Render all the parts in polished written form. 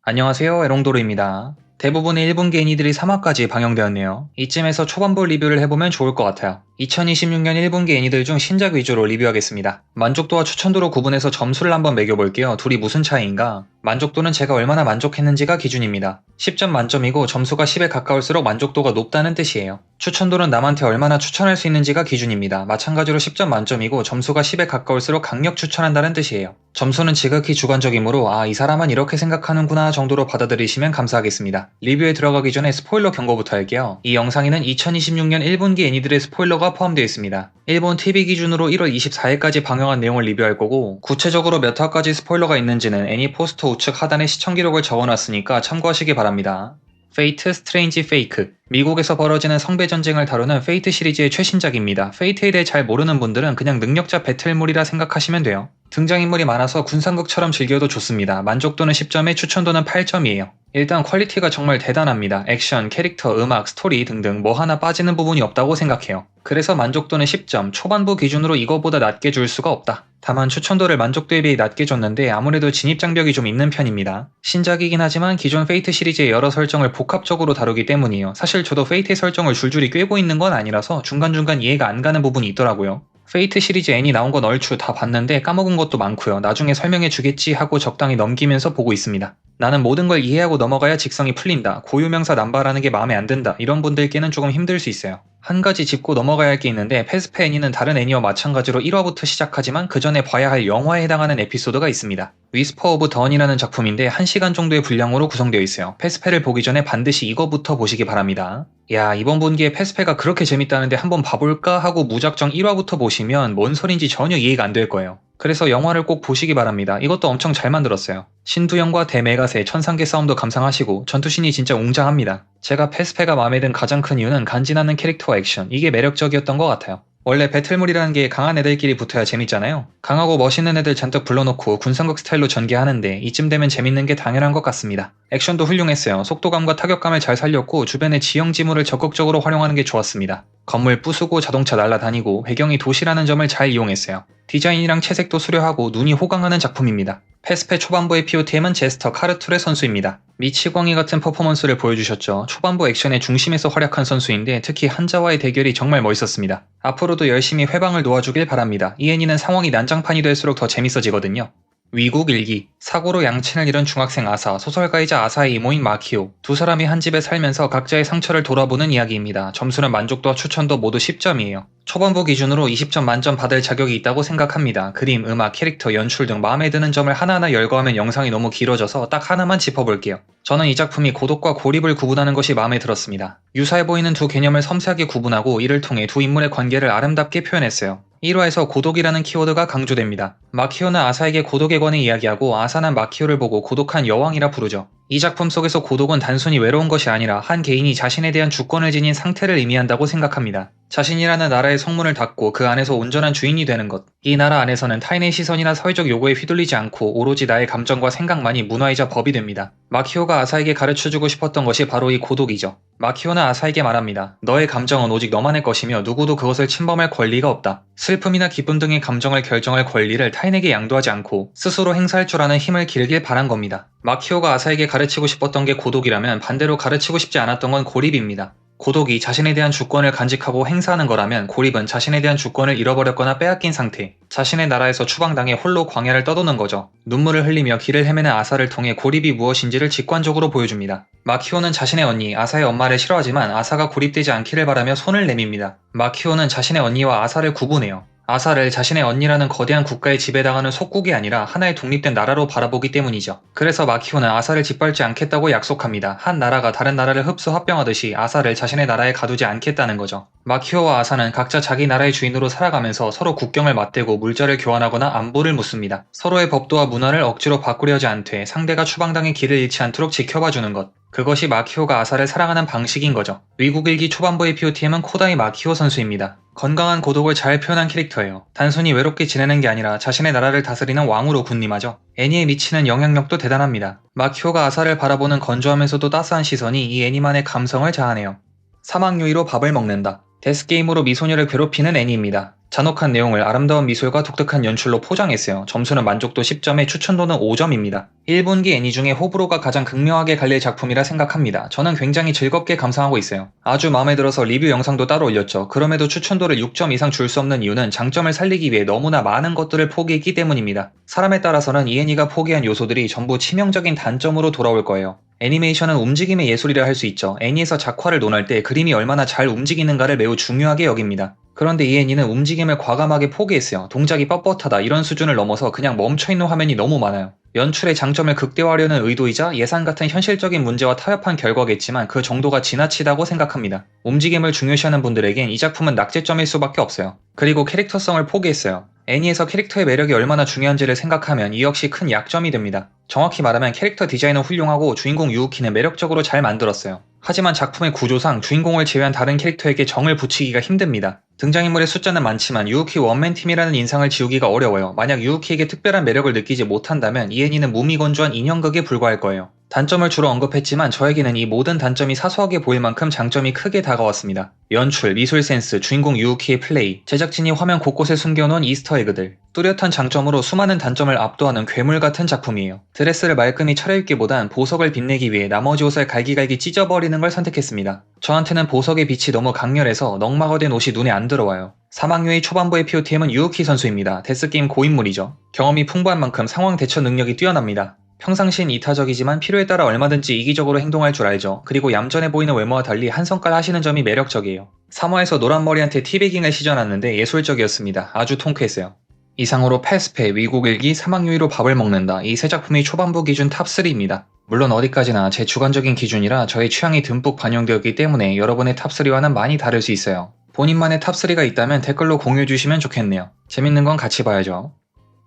안녕하세요, 에롱도르입니다. 대부분의 일본 애니들이 3화까지 방영되었네요. 이쯤에서 초반부 리뷰를 해보면 좋을 것 같아요. 2026년 일본계 애니들 중 신작 위주로 리뷰하겠습니다. 만족도와 추천도로 구분해서 점수를 한번 매겨볼게요. 둘이 무슨 차이인가? 만족도는 제가 얼마나 만족했는지가 기준입니다. 10점 만점이고 점수가 10에 가까울수록 만족도가 높다는 뜻이에요. 추천도는 남한테 얼마나 추천할 수 있는지가 기준입니다. 마찬가지로 10점 만점이고 점수가 10에 가까울수록 강력 추천한다는 뜻이에요. 점수는 지극히 주관적이므로 이 사람은 이렇게 생각하는구나 정도로 받아들이시면 감사하겠습니다. 리뷰에 들어가기 전에 스포일러 경고부터 할게요. 이 영상에는 2026년 일본계 애니들의 스포일러가 포함되어 있습니다. 일본 TV 기준으로 1월 24일까지 방영한 내용을 리뷰할 거고, 구체적으로 몇 화까지 스포일러가 있는지는 애니 포스터 우측 하단에 시청 기록을 적어놨으니까 참고하시기 바랍니다. 페이트 스트레인지 페이크. 미국에서 벌어지는 성배 전쟁을 다루는 페이트 시리즈의 최신작입니다. 페이트에 대해 잘 모르는 분들은 그냥 능력자 배틀물이라 생각하시면 돼요. 등장인물이 많아서 군상극처럼 즐겨도 좋습니다. 만족도는 10점에 추천도는 8점이에요. 일단 퀄리티가 정말 대단합니다. 액션, 캐릭터, 음악, 스토리 등등 뭐 하나 빠지는 부분이 없다고 생각해요. 그래서 만족도는 10점, 초반부 기준으로 이거보다 낮게 줄 수가 없다. 다만 추천도를 만족도에 비해 낮게 줬는데 아무래도 진입장벽이 좀 있는 편입니다. 신작이긴 하지만 기존 페이트 시리즈의 여러 설정을 복합적으로 다루기 때문이에요. 사실 저도 페이트의 설정을 줄줄이 꿰고 있는 건 아니라서 중간중간 이해가 안 가는 부분이 있더라고요. 페이트 시리즈 애니 나온 건 얼추 다 봤는데 까먹은 것도 많고요. 나중에 설명해 주겠지 하고 적당히 넘기면서 보고 있습니다. 나는 모든 걸 이해하고 넘어가야 직성이 풀린다. 고유명사 남발하는 게 마음에 안 든다. 이런 분들께는 조금 힘들 수 있어요. 한 가지 짚고 넘어가야 할 게 있는데 패스페 애니는 다른 애니와 마찬가지로 1화부터 시작하지만 그 전에 봐야 할 영화에 해당하는 에피소드가 있습니다. 위스퍼 오브 던이라는 작품인데 1시간 정도의 분량으로 구성되어 있어요. 패스페를 보기 전에 반드시 이거부터 보시기 바랍니다. 야, 이번 분기에 패스페가 그렇게 재밌다는데 한번 봐볼까 하고 무작정 1화부터 보시면 뭔 소린지 전혀 이해가 안 될 거예요. 그래서 영화를 꼭 보시기 바랍니다. 이것도 엄청 잘 만들었어요. 신두영과 대메가세 천상계 싸움도 감상하시고 전투신이 진짜 웅장합니다. 제가 패스페가 마음에 든 가장 큰 이유는 간지나는 캐릭터와 액션, 이게 매력적이었던 것 같아요. 원래 배틀물이라는 게 강한 애들끼리 붙어야 재밌잖아요. 강하고 멋있는 애들 잔뜩 불러놓고 군상극 스타일로 전개하는데 이쯤 되면 재밌는 게 당연한 것 같습니다. 액션도 훌륭했어요. 속도감과 타격감을 잘 살렸고 주변의 지형지물을 적극적으로 활용하는 게 좋았습니다. 건물 부수고 자동차 날아다니고 배경이 도시라는 점을 잘 이용했어요. 디자인이랑 채색도 수려하고 눈이 호강하는 작품입니다. 패스페 초반부의 POTM은 제스터 카르툴의 선수입니다. 미치광이 같은 퍼포먼스를 보여주셨죠. 초반부 액션의 중심에서 활약한 선수인데 특히 한자와의 대결이 정말 멋있었습니다. 앞으로도 열심히 회방을 놓아주길 바랍니다. 이 애니는 상황이 난장판이 될수록 더 재밌어지거든요. 위국 일기. 사고로 양친을 잃은 중학생 아사, 소설가이자 아사의 이모인 마키오. 두 사람이 한 집에 살면서 각자의 상처를 돌아보는 이야기입니다. 점수는 만족도와 추천도 모두 10점이에요. 초반부 기준으로 20점 만점 받을 자격이 있다고 생각합니다. 그림, 음악, 캐릭터, 연출 등 마음에 드는 점을 하나하나 열거하면 영상이 너무 길어져서 딱 하나만 짚어볼게요. 저는 이 작품이 고독과 고립을 구분하는 것이 마음에 들었습니다. 유사해 보이는 두 개념을 섬세하게 구분하고 이를 통해 두 인물의 관계를 아름답게 표현했어요. 1화에서 고독이라는 키워드가 강조됩니다. 마키오는 아사에게 고독에 관해 이야기하고 아사는 마키오를 보고 고독한 여왕이라 부르죠. 이 작품 속에서 고독은 단순히 외로운 것이 아니라 한 개인이 자신에 대한 주권을 지닌 상태를 의미한다고 생각합니다. 자신이라는 나라의 성문을 닫고 그 안에서 온전한 주인이 되는 것. 이 나라 안에서는 타인의 시선이나 사회적 요구에 휘둘리지 않고 오로지 나의 감정과 생각만이 문화이자 법이 됩니다. 마키오가 아사에게 가르쳐주고 싶었던 것이 바로 이 고독이죠. 마키오는 아사에게 말합니다. 너의 감정은 오직 너만의 것이며 누구도 그것을 침범할 권리가 없다. 슬픔이나 기쁨 등의 감정을 결정할 권리를 타인에게 양도하지 않고 스스로 행사할 줄 아는 힘을 기르길 바란 겁니다. 마키오가 아사에게 가르치고 싶었던 게 고독이라면 반대로 가르치고 싶지 않았던 건 고립입니다. 고독이 자신에 대한 주권을 간직하고 행사하는 거라면 고립은 자신에 대한 주권을 잃어버렸거나 빼앗긴 상태, 자신의 나라에서 추방당해 홀로 광야를 떠도는 거죠. 눈물을 흘리며 길을 헤매는 아사를 통해 고립이 무엇인지를 직관적으로 보여줍니다. 마키오는 자신의 언니 아사의 엄마를 싫어하지만 아사가 고립되지 않기를 바라며 손을 내밉니다. 마키오는 자신의 언니와 아사를 구분해요. 아사를 자신의 언니라는 거대한 국가에 지배당하는 속국이 아니라 하나의 독립된 나라로 바라보기 때문이죠. 그래서 마키오는 아사를 짓밟지 않겠다고 약속합니다. 한 나라가 다른 나라를 흡수 합병하듯이 아사를 자신의 나라에 가두지 않겠다는 거죠. 마키오와 아사는 각자 자기 나라의 주인으로 살아가면서 서로 국경을 맞대고 물자를 교환하거나 안부를 묻습니다. 서로의 법도와 문화를 억지로 바꾸려지 않되 상대가 추방당의 길을 잃지 않도록 지켜봐주는 것. 그것이 마키오가 아사를 사랑하는 방식인 거죠. 위국일기 초반부의 POTM은 코다이 마키오 선수입니다. 건강한 고독을 잘 표현한 캐릭터예요. 단순히 외롭게 지내는 게 아니라 자신의 나라를 다스리는 왕으로 군림하죠. 애니에 미치는 영향력도 대단합니다. 마키오가 아사를 바라보는 건조하면서도 따스한 시선이 이 애니만의 감성을 자아내요. 사막 요리로 밥을 먹는다. 데스게임으로 미소녀를 괴롭히는 애니입니다. 잔혹한 내용을 아름다운 미술과 독특한 연출로 포장했어요. 점수는 만족도 10점에 추천도는 5점입니다. 1분기 애니 중에 호불호가 가장 극명하게 갈릴 작품이라 생각합니다. 저는 굉장히 즐겁게 감상하고 있어요. 아주 마음에 들어서 리뷰 영상도 따로 올렸죠. 그럼에도 추천도를 6점 이상 줄 수 없는 이유는 장점을 살리기 위해 너무나 많은 것들을 포기했기 때문입니다. 사람에 따라서는 이 애니가 포기한 요소들이 전부 치명적인 단점으로 돌아올 거예요. 애니메이션은 움직임의 예술이라 할 수 있죠. 애니에서 작화를 논할 때 그림이 얼마나 잘 움직이는가를 매우 중요하게 여깁니다. 그런데 이 애니는 움직임을 과감하게 포기했어요. 동작이 뻣뻣하다 이런 수준을 넘어서 그냥 멈춰있는 화면이 너무 많아요. 연출의 장점을 극대화하려는 의도이자 예산 같은 현실적인 문제와 타협한 결과겠지만 그 정도가 지나치다고 생각합니다. 움직임을 중요시하는 분들에겐 이 작품은 낙제점일 수밖에 없어요. 그리고 캐릭터성을 포기했어요. 애니에서 캐릭터의 매력이 얼마나 중요한지를 생각하면 이 역시 큰 약점이 됩니다. 정확히 말하면 캐릭터 디자인은 훌륭하고 주인공 유우키는 매력적으로 잘 만들었어요. 하지만 작품의 구조상 주인공을 제외한 다른 캐릭터에게 정을 붙이기가 힘듭니다. 등장인물의 숫자는 많지만 유우키 원맨팀이라는 인상을 지우기가 어려워요. 만약 유우키에게 특별한 매력을 느끼지 못한다면 이 애니는 무미건조한 인형극에 불과할 거예요. 단점을 주로 언급했지만 저에게는 이 모든 단점이 사소하게 보일 만큼 장점이 크게 다가왔습니다. 연출, 미술 센스, 주인공 유우키의 플레이, 제작진이 화면 곳곳에 숨겨놓은 이스터에그들, 뚜렷한 장점으로 수많은 단점을 압도하는 괴물 같은 작품이에요. 드레스를 말끔히 차려입기보단 보석을 빛내기 위해 나머지 옷을 갈기갈기 찢어버리는 걸 선택했습니다. 저한테는 보석의 빛이 너무 강렬해서 넉마가된 옷이 눈에 안 들어와요. 3학년의 초반부의 POTM은 유우키 선수입니다. 데스게임 고인물이죠. 경험이 풍부한 만큼 상황 대처 능력이 뛰어납니다. 평상시엔 이타적이지만 필요에 따라 얼마든지 이기적으로 행동할 줄 알죠. 그리고 얌전해 보이는 외모와 달리 한 성깔 하시는 점이 매력적이에요. 3화에서 노란머리한테 티베깅을 시전하는데 예술적이었습니다. 아주 통쾌했어요. 이상으로 패스페, 위국일기, 사막유의로 밥을 먹는다. 이 세 작품이 초반부 기준 탑3입니다. 물론 어디까지나 제 주관적인 기준이라 저의 취향이 듬뿍 반영되었기 때문에 여러분의 탑3와는 많이 다를 수 있어요. 본인만의 탑3가 있다면 댓글로 공유해주시면 좋겠네요. 재밌는 건 같이 봐야죠.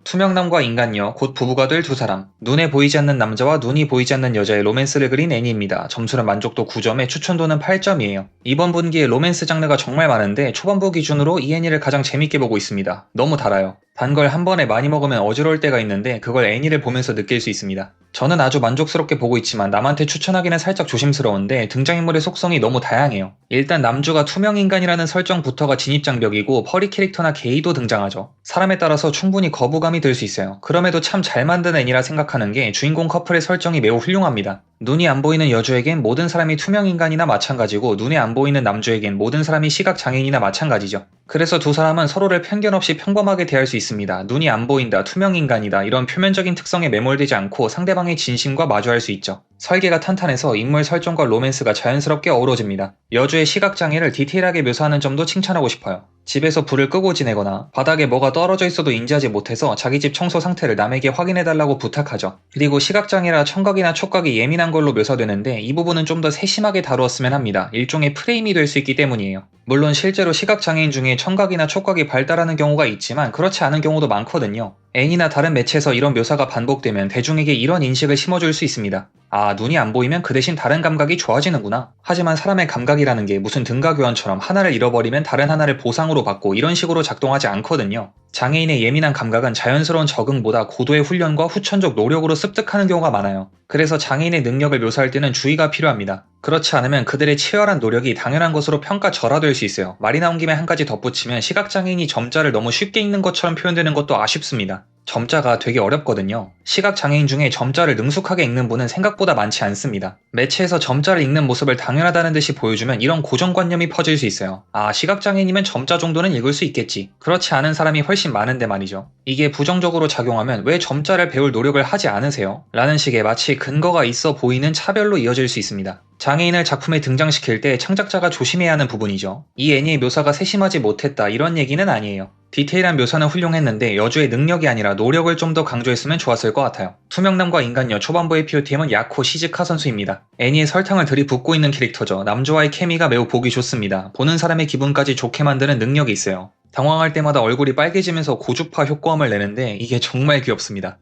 투명남과 인간녀, 곧 부부가 될 두 사람. 눈에 보이지 않는 남자와 눈이 보이지 않는 여자의 로맨스를 그린 애니입니다. 점수는 만족도 9점에 추천도는 8점이에요. 이번 분기에 로맨스 장르가 정말 많은데 초반부 기준으로 이 애니를 가장 재밌게 보고 있습니다. 너무 달아요. 단 걸 한 번에 많이 먹으면 어지러울 때가 있는데 그걸 애니를 보면서 느낄 수 있습니다. 저는 아주 만족스럽게 보고 있지만 남한테 추천하기는 살짝 조심스러운데 등장인물의 속성이 너무 다양해요. 일단 남주가 투명인간이라는 설정부터가 진입장벽이고 펄이 캐릭터나 게이도 등장하죠. 사람에 따라서 충분히 거부감이 들 수 있어요. 그럼에도 참 잘 만든 애니라 생각하는 게 주인공 커플의 설정이 매우 훌륭합니다. 눈이 안 보이는 여주에겐 모든 사람이 투명인간이나 마찬가지고 눈에 안 보이는 남주에겐 모든 사람이 시각장애인이나 마찬가지죠. 그래서 두 사람은 서로를 편견 없이 평범하게 대할 수 있습니다. 눈이 안 보인다, 투명인간이다 이런 표면적인 특성에 매몰되지 않고 상대방의 진심과 마주할 수 있죠. 설계가 탄탄해서 인물 설정과 로맨스가 자연스럽게 어우러집니다. 여주의 시각장애를 디테일하게 묘사하는 점도 칭찬하고 싶어요. 집에서 불을 끄고 지내거나 바닥에 뭐가 떨어져 있어도 인지하지 못해서 자기 집 청소 상태를 남에게 확인해달라고 부탁하죠. 그리고 시각장애라 청각이나 촉각이 예민한 걸로 묘사되는데 이 부분은 좀 더 세심하게 다루었으면 합니다. 일종의 프레임이 될 수 있기 때문이에요. 물론 실제로 시각장애인 중에 청각이나 촉각이 발달하는 경우가 있지만 그렇지 않은 경우도 많거든요. 애니나 다른 매체에서 이런 묘사가 반복되면 대중에게 이런 인식을 심어줄 수 있습니다. 아, 눈이 안 보이면 그 대신 다른 감각이 좋아지는구나. 하지만 사람의 감각이라는 게 무슨 등가교환처럼 하나를 잃어버리면 다른 하나를 보상으로 받고 이런 식으로 작동하지 않거든요. 장애인의 예민한 감각은 자연스러운 적응보다 고도의 훈련과 후천적 노력으로 습득하는 경우가 많아요. 그래서 장애인의 능력을 묘사할 때는 주의가 필요합니다. 그렇지 않으면 그들의 치열한 노력이 당연한 것으로 평가절하될 수 있어요. 말이 나온 김에 한 가지 덧붙이면 시각장애인이 점자를 너무 쉽게 읽는 것처럼 표현되는 것도 아쉽습니다. 점자가 되게 어렵거든요. 시각장애인 중에 점자를 능숙하게 읽는 분은 생각보다 많지 않습니다. 매체에서 점자를 읽는 모습을 당연하다는 듯이 보여주면 이런 고정관념이 퍼질 수 있어요. 아, 시각장애인이면 점자 정도는 읽을 수 있겠지. 그렇지 않은 사람이 훨씬 많은데 말이죠. 이게 부정적으로 작용하면 왜 점자를 배울 노력을 하지 않으세요? 라는 식의 마치 근거가 있어 보이는 차별로 이어질 수 있습니다. 장애인을 작품에 등장시킬 때 창작자가 조심해야 하는 부분이죠. 이 애니의 묘사가 세심하지 못했다 이런 얘기는 아니에요. 디테일한 묘사는 훌륭했는데 여주의 능력이 아니라 노력을 좀 더 강조했으면 좋았을 것 같아요. 투명남과 인간녀 초반부의 POTM은 야코 시즈카 선수입니다. 애니에 설탕을 들이붓고 있는 캐릭터죠. 남주와의 케미가 매우 보기 좋습니다. 보는 사람의 기분까지 좋게 만드는 능력이 있어요. 당황할 때마다 얼굴이 빨개지면서 고주파 효과음을 내는데 이게 정말 귀엽습니다.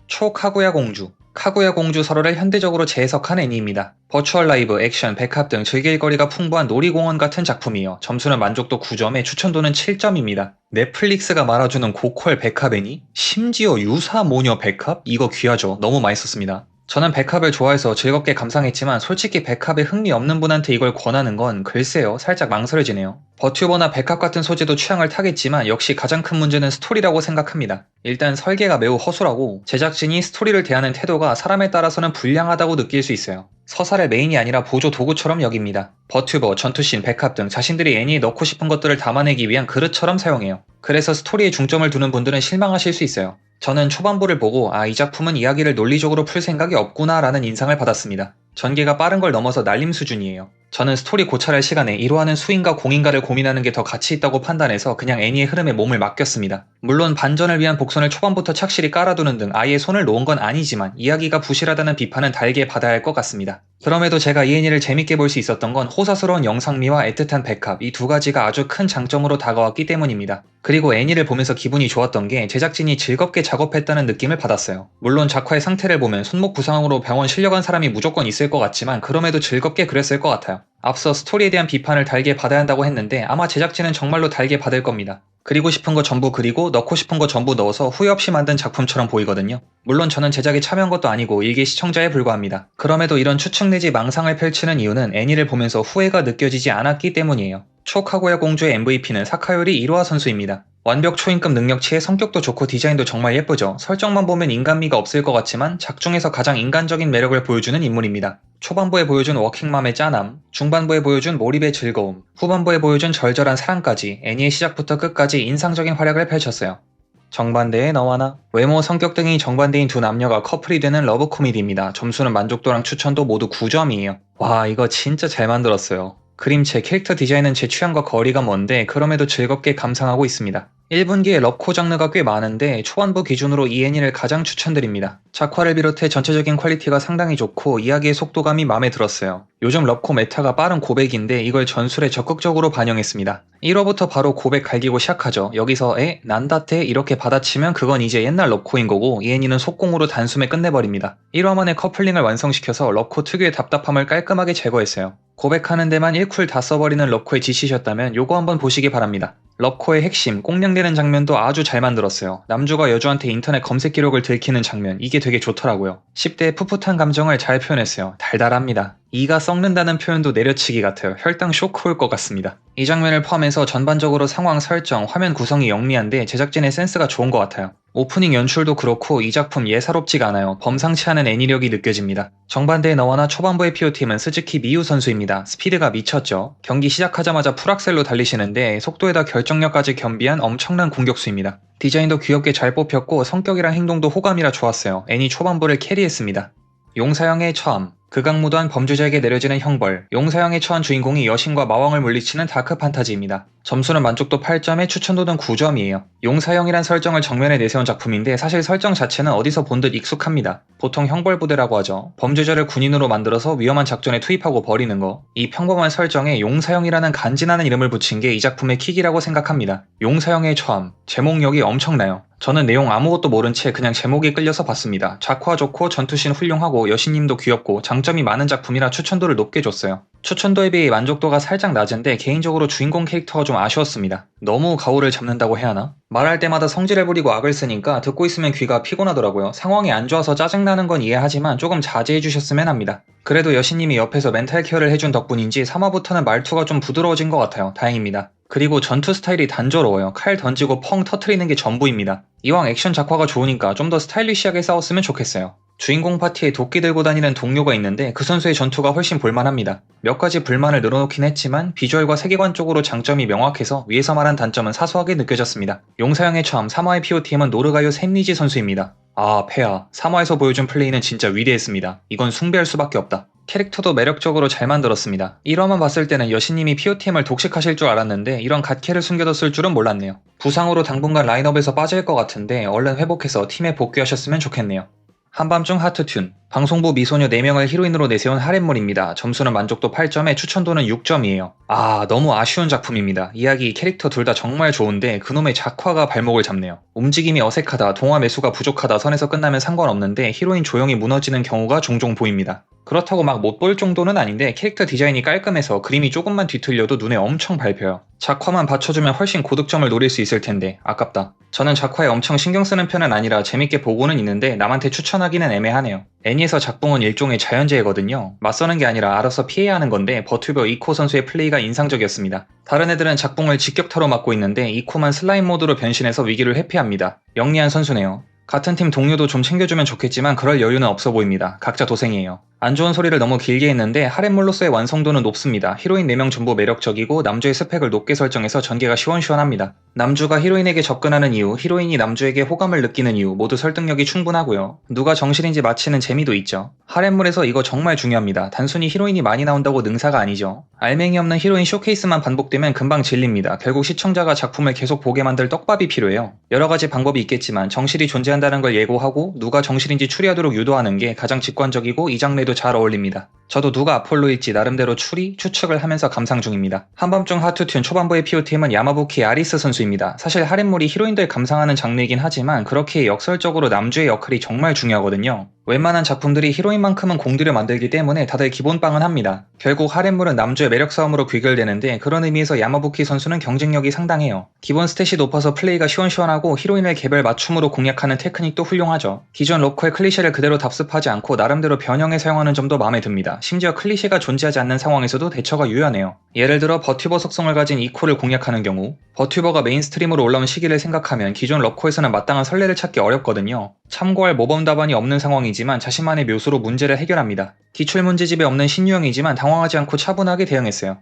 초카구야 공주 카구야 공주 설화를 현대적으로 재해석한 애니입니다. 버추얼 라이브, 액션, 백합 등 즐길거리가 풍부한 놀이공원 같은 작품이요. 점수는 만족도 9점에 추천도는 7점입니다. 넷플릭스가 말아주는 고퀄 백합 애니? 심지어 유사 모녀 백합? 이거 귀하죠. 너무 맛있었습니다. 저는 백합을 좋아해서 즐겁게 감상했지만 솔직히 백합에 흥미 없는 분한테 이걸 권하는 건 글쎄요, 살짝 망설여지네요. 버튜버나 백합 같은 소재도 취향을 타겠지만 역시 가장 큰 문제는 스토리라고 생각합니다. 일단 설계가 매우 허술하고 제작진이 스토리를 대하는 태도가 사람에 따라서는 불량하다고 느낄 수 있어요. 서사의 메인이 아니라 보조 도구처럼 여깁니다. 버튜버, 전투씬, 백합 등 자신들이 애니에 넣고 싶은 것들을 담아내기 위한 그릇처럼 사용해요. 그래서 스토리에 중점을 두는 분들은 실망하실 수 있어요. 저는 초반부를 보고 이 작품은 이야기를 논리적으로 풀 생각이 없구나 라는 인상을 받았습니다. 전개가 빠른 걸 넘어서 날림 수준이에요. 저는 스토리 고찰할 시간에 1화는 수인가 공인가를 고민하는 게 더 가치 있다고 판단해서 그냥 애니의 흐름에 몸을 맡겼습니다. 물론 반전을 위한 복선을 초반부터 착실히 깔아두는 등 아예 손을 놓은 건 아니지만 이야기가 부실하다는 비판은 달게 받아야 할 것 같습니다. 그럼에도 제가 이 애니를 재밌게 볼 수 있었던 건 호사스러운 영상미와 애틋한 백합, 이 두 가지가 아주 큰 장점으로 다가왔기 때문입니다. 그리고 애니를 보면서 기분이 좋았던 게 제작진이 즐겁게 작업했다는 느낌을 받았어요. 물론 작화의 상태를 보면 손목 부상으로 병원 실려간 사람이 무조건 있을 것 같지만 그럼에도 즐겁게 그렸을 것 같아요. 앞서 스토리에 대한 비판을 달게 받아야 한다고 했는데 아마 제작진은 정말로 달게 받을 겁니다. 그리고 싶은 거 전부 그리고 넣고 싶은 거 전부 넣어서 후회 없이 만든 작품처럼 보이거든요. 물론 저는 제작에 참여한 것도 아니고 일개 시청자에 불과합니다. 그럼에도 이런 추측 내지 망상을 펼치는 이유는 애니를 보면서 후회가 느껴지지 않았기 때문이에요. 초카구야 공주의 MVP는 사카요리 이로하 선수입니다. 완벽 초인급 능력치에 성격도 좋고 디자인도 정말 예쁘죠. 설정만 보면 인간미가 없을 것 같지만 작중에서 가장 인간적인 매력을 보여주는 인물입니다. 초반부에 보여준 워킹맘의 짠함, 중반부에 보여준 몰입의 즐거움, 후반부에 보여준 절절한 사랑까지 애니의 시작부터 끝까지 인상적인 활약을 펼쳤어요. 정반대의 너와 나. 외모, 성격 등이 정반대인 두 남녀가 커플이 되는 러브 코미디입니다. 점수는 만족도랑 추천도 모두 9점이에요. 와, 이거 진짜 잘 만들었어요. 그림체, 캐릭터 디자인은 제 취향과 거리가 먼데 그럼에도 즐겁게 감상하고 있습니다. 1분기에 럽코 장르가 꽤 많은데 초반부 기준으로 이 애니를 가장 추천드립니다. 작화를 비롯해 전체적인 퀄리티가 상당히 좋고 이야기의 속도감이 마음에 들었어요. 요즘 럽코 메타가 빠른 고백인데 이걸 전술에 적극적으로 반영했습니다. 1화부터 바로 고백 갈기고 시작하죠. 여기서 난다테 이렇게 받아치면 그건 이제 옛날 럽코인 거고 이 애니는 속공으로 단숨에 끝내버립니다. 1화 만에 커플링을 완성시켜서 럽코 특유의 답답함을 깔끔하게 제거했어요. 고백하는 데만 1쿨 다 써버리는 럽코의 지치셨다면 요거 한번 보시기 바랍니다. 럽코의 핵심, 꽁냥대는 장면도 아주 잘 만들었어요. 남주가 여주한테 인터넷 검색 기록을 들키는 장면, 이게 되게 좋더라고요. 10대의 풋풋한 감정을 잘 표현했어요. 달달합니다. 이가 썩는다는 표현도 내려치기 같아요. 혈당 쇼크 올 것 같습니다. 이 장면을 포함해서 전반적으로 상황 설정, 화면 구성이 영리한데 제작진의 센스가 좋은 것 같아요. 오프닝 연출도 그렇고 이 작품 예사롭지가 않아요. 범상치 않은 애니력이 느껴집니다. 정반대의 너와 나 초반부의 PO팀은 스즈키 미유 선수입니다. 스피드가 미쳤죠. 경기 시작하자마자 풀악셀로 달리시는데 속도에다 결정력까지 겸비한 엄청난 공격수입니다. 디자인도 귀엽게 잘 뽑혔고 성격이랑 행동도 호감이라 좋았어요. 애니 초반부를 캐리했습니다. 용사형의 처함. 극악무도한 범죄자에게 내려지는 형벌, 용사형에 처한 주인공이 여신과 마왕을 물리치는 다크 판타지입니다. 점수는 만족도 8점에 추천도는 9점이에요. 용사형이란 설정을 정면에 내세운 작품인데 사실 설정 자체는 어디서 본 듯 익숙합니다. 보통 형벌부대라고 하죠. 범죄자를 군인으로 만들어서 위험한 작전에 투입하고 버리는 거. 이 평범한 설정에 용사형이라는 간지나는 이름을 붙인 게 이 작품의 킥이라고 생각합니다. 용사형의 처함, 제목력이 엄청나요. 저는 내용 아무것도 모른 채 그냥 제목에 끌려서 봤습니다. 작화 좋고 전투씬 훌륭하고 여신님도 귀엽고 장점이 많은 작품이라 추천도를 높게 줬어요. 추천도에 비해 만족도가 살짝 낮은데 개인적으로 주인공 캐릭터가 좀 아쉬웠습니다. 너무 가오를 잡는다고 해야 하나? 말할 때마다 성질을 부리고 악을 쓰니까 듣고 있으면 귀가 피곤하더라고요. 상황이 안 좋아서 짜증나는 건 이해하지만 조금 자제해 주셨으면 합니다. 그래도 여신님이 옆에서 멘탈 케어를 해준 덕분인지 3화부터는 말투가 좀 부드러워진 것 같아요. 다행입니다. 그리고 전투 스타일이 단조로워요. 칼 던지고 펑 터트리는 게 전부입니다. 이왕 액션 작화가 좋으니까 좀 더 스타일리시하게 싸웠으면 좋겠어요. 주인공 파티에 도끼 들고 다니는 동료가 있는데 그 선수의 전투가 훨씬 볼만합니다. 몇 가지 불만을 늘어놓긴 했지만 비주얼과 세계관 쪽으로 장점이 명확해서 위에서 말한 단점은 사소하게 느껴졌습니다. 용사형의 처함 3화의 POTM은 노르가요 샘니지 선수입니다. 폐하. 3화에서 보여준 플레이는 진짜 위대했습니다. 이건 숭배할 수밖에 없다. 캐릭터도 매력적으로 잘 만들었습니다. 1화만 봤을 때는 여신님이 POTM을 독식하실 줄 알았는데 이런 갓캐를 숨겨뒀을 줄은 몰랐네요. 부상으로 당분간 라인업에서 빠질 것 같은데 얼른 회복해서 팀에 복귀하셨으면 좋겠네요. 한밤중 하트튠. 방송부 미소녀 4명을 히로인으로 내세운 하렘물입니다. 점수는 만족도 8점에 추천도는 6점이에요. 너무 아쉬운 작품입니다. 이야기, 캐릭터 둘 다 정말 좋은데 그놈의 작화가 발목을 잡네요. 움직임이 어색하다, 동화 매수가 부족하다 선에서 끝나면 상관없는데 히로인 조형이 무너지는 경우가 종종 보입니다. 그렇다고 막 못 볼 정도는 아닌데 캐릭터 디자인이 깔끔해서 그림이 조금만 뒤틀려도 눈에 엄청 밟혀요. 작화만 받쳐주면 훨씬 고득점을 노릴 수 있을 텐데 아깝다. 저는 작화에 엄청 신경 쓰는 편은 아니라 재밌게 보고는 있는데 남한테 추천하기는 애매하네요. 애니에서 작봉은 일종의 자연재해거든요. 맞서는 게 아니라 알아서 피해야 하는 건데 버튜버 이코 선수의 플레이가 인상적이었습니다. 다른 애들은 작봉을 직격타로 맞고 있는데 이코만 슬라임 모드로 변신해서 위기를 회피합니다. 영리한 선수네요. 같은 팀 동료도 좀 챙겨주면 좋겠지만 그럴 여유는 없어 보입니다. 각자 도생이에요. 안 좋은 소리를 너무 길게 했는데 하렘물로서의 완성도는 높습니다. 히로인 4명 전부 매력적이고 남주의 스펙을 높게 설정해서 전개가 시원시원합니다. 남주가 히로인에게 접근하는 이유, 히로인이 남주에게 호감을 느끼는 이유 모두 설득력이 충분하고요. 누가 정실인지 맞히는 재미도 있죠. 하렘물에서 이거 정말 중요합니다. 단순히 히로인이 많이 나온다고 능사가 아니죠. 알맹이 없는 히로인 쇼케이스만 반복되면 금방 질립니다. 결국 시청자가 작품을 계속 보게 만들 떡밥이 필요해요. 여러가지 방법이 있겠지만 정실이 존재한다는 걸 예고하고 누가 정실인지 추리하도록 유도하는 게 가장 직관적이고 이 장르에도 잘 어울립니다. 저도 누가 아폴로일지 나름대로 추측을 하면서 감상 중입니다. 한밤중 하투튠 초반부의 POTM은 야마부키 아리스 선수입니다. 사실 하렘물이 히로인들 감상하는 장르이긴 하지만 그렇게 역설적으로 남주의 역할이 정말 중요하거든요. 웬만한 작품들이 히로인만큼은 공들여 만들기 때문에 다들 기본빵은 합니다. 결국 하렘물은 남주의 매력 싸움으로 귀결되는데 그런 의미에서 야마부키 선수는 경쟁력이 상당해요. 기본 스탯이 높아서 플레이가 시원시원하고 히로인을 개별 맞춤으로 공략하는 테크닉도 훌륭하죠. 기존 로컬 클리셰를 그대로 답습하지 않고 나름대로 변형해 사용하는 점도 마음에 듭니다. 심지어 클리셰가 존재하지 않는 상황에서도 대처가 유연해요. 예를 들어 버튜버 속성을 가진 이코를 공략하는 경우 버튜버가 메인스트림으로 올라온 시기를 생각하면 기존 러코에서는 마땅한 선례를 찾기 어렵거든요. 참고할 모범 답안이 없는 상황이지만 자신만의 묘수로 문제를 해결합니다. 기출문제집에 없는 신유형이지만 당황하지 않고 차분하게 대응했어요.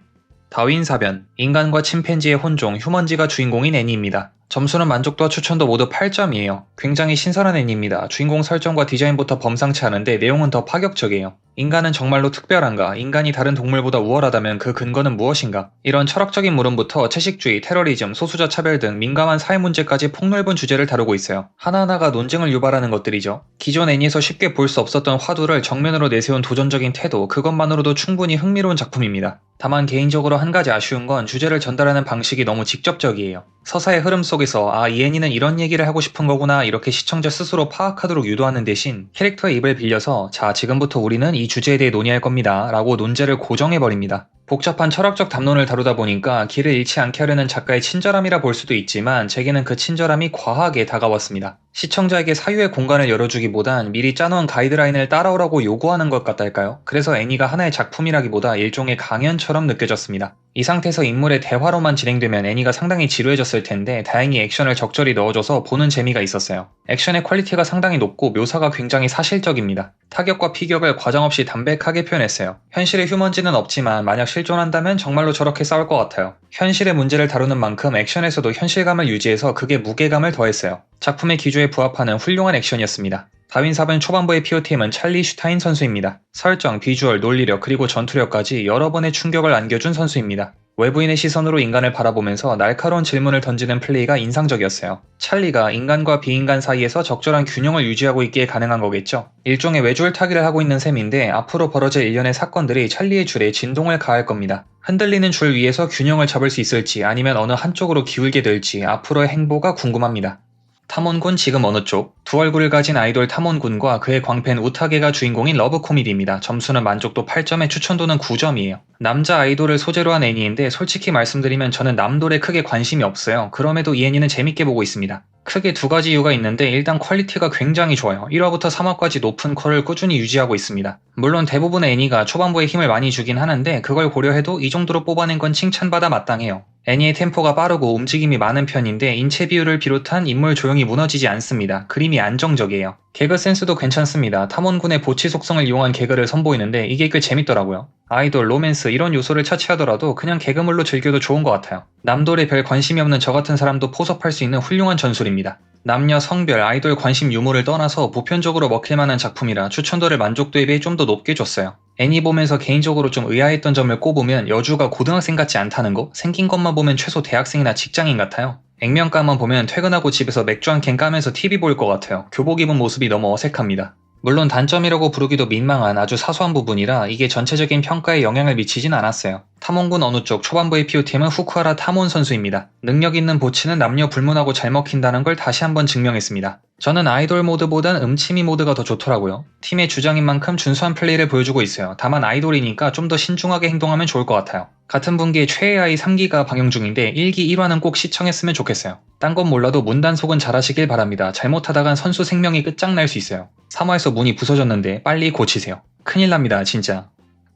다윈사변, 인간과 침팬지의 혼종, 휴먼지가 주인공인 애니입니다. 점수는 만족도와 추천도 모두 8점이에요. 굉장히 신선한 애니입니다. 주인공 설정과 디자인부터 범상치 않은데 내용은 더 파격적이에요. 인간은 정말로 특별한가? 인간이 다른 동물보다 우월하다면 그 근거는 무엇인가? 이런 철학적인 물음부터 채식주의, 테러리즘, 소수자 차별 등 민감한 사회 문제까지 폭넓은 주제를 다루고 있어요. 하나하나가 논쟁을 유발하는 것들이죠. 기존 애니에서 쉽게 볼 수 없었던 화두를 정면으로 내세운 도전적인 태도, 그것만으로도 충분히 흥미로운 작품입니다. 다만 개인적으로 한 가지 아쉬운 건 주제를 전달하는 방식이 너무 직접적이에요. 서사의 흐름 속에서 이 애니는 이런 얘기를 하고 싶은 거구나 이렇게 시청자 스스로 파악하도록 유도하는 대신 캐릭터의 입을 빌려서 자 지금부터 우리는 이 주제에 대해 논의할 겁니다 라고 논제를 고정해버립니다. 복잡한 철학적 담론을 다루다 보니까 길을 잃지 않게 하려는 작가의 친절함이라 볼 수도 있지만 제게는 그 친절함이 과하게 다가왔습니다. 시청자에게 사유의 공간을 열어주기보단 미리 짜놓은 가이드라인을 따라오라고 요구하는 것 같달까요? 그래서 애니가 하나의 작품이라기보다 일종의 강연처럼 느껴졌습니다. 이 상태에서 인물의 대화로만 진행되면 애니가 상당히 지루해졌을 텐데 다행히 액션을 적절히 넣어줘서 보는 재미가 있었어요. 액션의 퀄리티가 상당히 높고 묘사가 굉장히 사실적입니다. 타격과 피격을 과장없이 담백하게 표현했어요. 현실의 휴먼지는 없지만 만약 실존한다면 정말로 저렇게 싸울 것 같아요. 현실의 문제를 다루는 만큼 액션에서도 현실감을 유지해서 그게 무게감을 더했어요. 작품의 기조에 부합하는 훌륭한 액션이었습니다. 다윈사변 초반부의 POTM은 찰리 슈타인 선수입니다. 설정, 비주얼, 논리력, 그리고 전투력까지 여러 번의 충격을 안겨준 선수입니다. 외부인의 시선으로 인간을 바라보면서 날카로운 질문을 던지는 플레이가 인상적이었어요. 찰리가 인간과 비인간 사이에서 적절한 균형을 유지하고 있기에 가능한 거겠죠. 일종의 외줄타기를 하고 있는 셈인데 앞으로 벌어질 일련의 사건들이 찰리의 줄에 진동을 가할 겁니다. 흔들리는 줄 위에서 균형을 잡을 수 있을지 아니면 어느 한쪽으로 기울게 될지 앞으로의 행보가 궁금합니다. 탐혼군 지금 어느 쪽? 두 얼굴을 가진 아이돌 탐혼군과 그의 광팬 우타게가 주인공인 러브 코미디입니다. 점수는 만족도 8점에 추천도는 9점이에요. 남자 아이돌을 소재로 한 애니인데 솔직히 말씀드리면 저는 남돌에 크게 관심이 없어요. 그럼에도 이 애니는 재밌게 보고 있습니다. 크게 두 가지 이유가 있는데 일단 퀄리티가 굉장히 좋아요. 1화부터 3화까지 높은 퀄을 꾸준히 유지하고 있습니다. 물론 대부분의 애니가 초반부에 힘을 많이 주긴 하는데 그걸 고려해도 이 정도로 뽑아낸 건 칭찬받아 마땅해요. 애니의 템포가 빠르고 움직임이 많은 편인데 인체 비율을 비롯한 인물 조형이 무너지지 않습니다. 그림이 안정적이에요. 개그 센스도 괜찮습니다. 탐혼군의 보치 속성을 이용한 개그를 선보이는데 이게 꽤 재밌더라고요. 아이돌, 로맨스 이런 요소를 차치하더라도 그냥 개그물로 즐겨도 좋은 것 같아요. 남돌에 별 관심이 없는 저 같은 사람도 포섭할 수 있는 훌륭한 전술입니다. 남녀, 성별, 아이돌 관심 유무를 떠나서 보편적으로 먹힐만한 작품이라 추천도를 만족도에 비해 좀 더 높게 줬어요. 애니 보면서 개인적으로 좀 의아했던 점을 꼽으면 여주가 고등학생 같지 않다는 거? 생긴 것만 보면 최소 대학생이나 직장인 같아요. 액면가만 보면 퇴근하고 집에서 맥주 한 캔 까면서 TV 볼 것 같아요. 교복 입은 모습이 너무 어색합니다. 물론 단점이라고 부르기도 민망한 아주 사소한 부분이라 이게 전체적인 평가에 영향을 미치진 않았어요. 탐혼군 어느 쪽 초반부의 POTM은 후쿠하라 탐혼 선수입니다. 능력 있는 보치는 남녀 불문하고 잘 먹힌다는 걸 다시 한번 증명했습니다. 저는 아이돌 모드보단 음치미 모드가 더 좋더라고요. 팀의 주장인 만큼 준수한 플레이를 보여주고 있어요. 다만 아이돌이니까 좀 더 신중하게 행동하면 좋을 것 같아요. 같은 분기에 최애아이 3기가 방영 중인데 1기 1화는 꼭 시청했으면 좋겠어요. 딴 건 몰라도 문단속은 잘하시길 바랍니다. 잘못하다간 선수 생명이 끝장날 수 있어요. 3화에서 문이 부서졌는데 빨리 고치세요. 큰일 납니다, 진짜.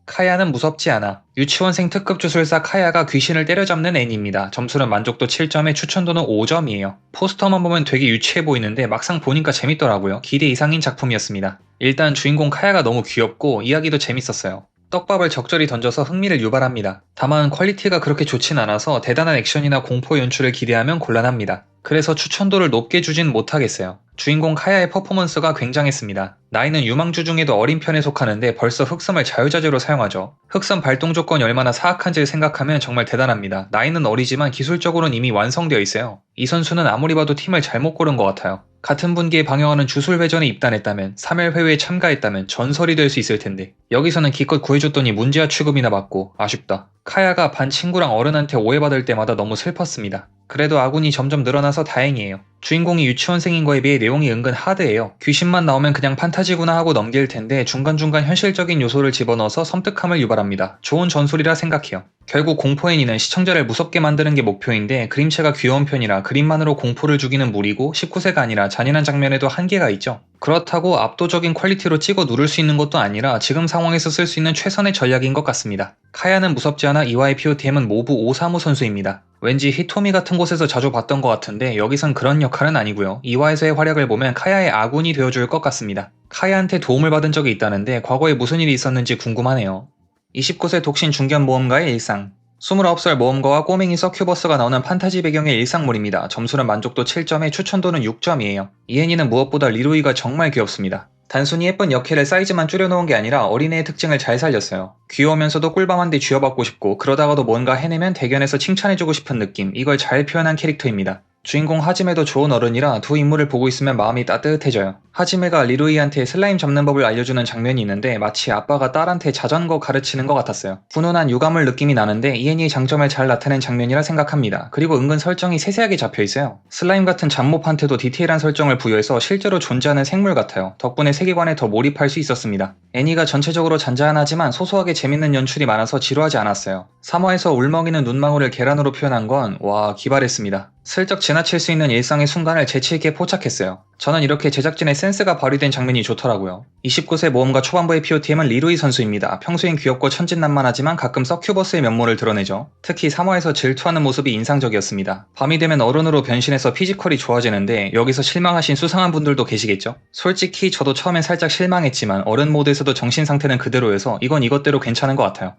카야는 무섭지 않아. 유치원생 특급 주술사 카야가 귀신을 때려잡는 애니입니다. 점수는 만족도 7점에 추천도는 5점이에요. 포스터만 보면 되게 유치해 보이는데 막상 보니까 재밌더라고요. 기대 이상인 작품이었습니다. 일단 주인공 카야가 너무 귀엽고 이야기도 재밌었어요. 떡밥을 적절히 던져서 흥미를 유발합니다. 다만 퀄리티가 그렇게 좋진 않아서 대단한 액션이나 공포 연출을 기대하면 곤란합니다. 그래서 추천도를 높게 주진 못하겠어요. 주인공 카야의 퍼포먼스가 굉장했습니다. 나이는 유망주 중에도 어린 편에 속하는데 벌써 흑섬을 자유자재로 사용하죠. 흑섬 발동 조건이 얼마나 사악한지를 생각하면 정말 대단합니다. 나이는 어리지만 기술적으로는 이미 완성되어 있어요. 이 선수는 아무리 봐도 팀을 잘못 고른 것 같아요. 같은 분기에 방영하는 주술회전에 입단했다면 3일 회회에 참가했다면 전설이 될 수 있을 텐데 여기서는 기껏 구해줬더니 문제아 취급이나 받고 아쉽다. 카야가 반 친구랑 어른한테 오해받을 때마다 너무 슬펐습니다. 그래도 아군이 점점 늘어나서 다행이에요. 주인공이 유치원생인 거에 비해 내용이 은근 하드해요. 귀신만 나오면 그냥 판타지구나 하고 넘길 텐데 중간중간 현실적인 요소를 집어넣어서 섬뜩함을 유발합니다. 좋은 전술이라 생각해요. 결국 공포 애니는 시청자를 무섭게 만드는 게 목표인데 그림체가 귀여운 편이라 그림만으로 공포를 주기는 무리고 19세가 아니라 잔인한 장면에도 한계가 있죠. 그렇다고 압도적인 퀄리티로 찍어 누를 수 있는 것도 아니라 지금 상황에서 쓸 수 있는 최선의 전략인 것 같습니다. 카야는 무섭지 않아 이와의 POTM은 모부 오사무 선수입니다. 왠지 히토미 같은 곳에서 자주 봤던 것 같은데 여기선 그런 역할은 아니고요. 이화에서의 활약을 보면 카야의 아군이 되어줄 것 같습니다. 카야한테 도움을 받은 적이 있다는데 과거에 무슨 일이 있었는지 궁금하네요. 29세 독신 중견모험가의 일상. 29살 모험가와 꼬맹이 서큐버스가 나오는 판타지 배경의 일상물입니다. 점수는 만족도 7점에 추천도는 6점이에요. 이 애니는 무엇보다 리로이가 정말 귀엽습니다. 단순히 예쁜 역해를 사이즈만 줄여놓은 게 아니라 어린애의 특징을 잘 살렸어요. 귀여우면서도 꿀밤한데 쥐어받고 싶고 그러다가도 뭔가 해내면 대견해서 칭찬해주고 싶은 느낌, 이걸 잘 표현한 캐릭터입니다. 주인공 하지메도 좋은 어른이라 두 인물을 보고 있으면 마음이 따뜻해져요. 하지메가 리루이한테 슬라임 잡는 법을 알려주는 장면이 있는데 마치 아빠가 딸한테 자전거 가르치는 것 같았어요. 훈훈한 유감을 느낌이 나는데 이 애니의 장점을 잘 나타낸 장면이라 생각합니다. 그리고 은근 설정이 세세하게 잡혀있어요. 슬라임 같은 잡몹한테도 디테일한 설정을 부여해서 실제로 존재하는 생물 같아요. 덕분에 세계관에 더 몰입할 수 있었습니다. 애니가 전체적으로 잔잔하지만 소소하게 재밌는 연출이 많아서 지루하지 않았어요. 3화에서 울먹이는 눈망울을 계란으로 표현한 건 와, 기발했습니다. 슬쩍 지나칠 수 있는 일상의 순간을 재치있게 포착했어요. 저는 이렇게 제작진의 센스가 발휘된 장면이 좋더라고요. 29세 모험가 초반부의 POTM은 리루이 선수입니다. 평소엔 귀엽고 천진난만하지만 가끔 서큐버스의 면모를 드러내죠. 특히 3화에서 질투하는 모습이 인상적이었습니다. 밤이 되면 어른으로 변신해서 피지컬이 좋아지는데 여기서 실망하신 수상한 분들도 계시겠죠? 솔직히 저도 처음엔 살짝 실망했지만 어른 모드에서도 정신 상태는 그대로여서 이건 이것대로 괜찮은 것 같아요.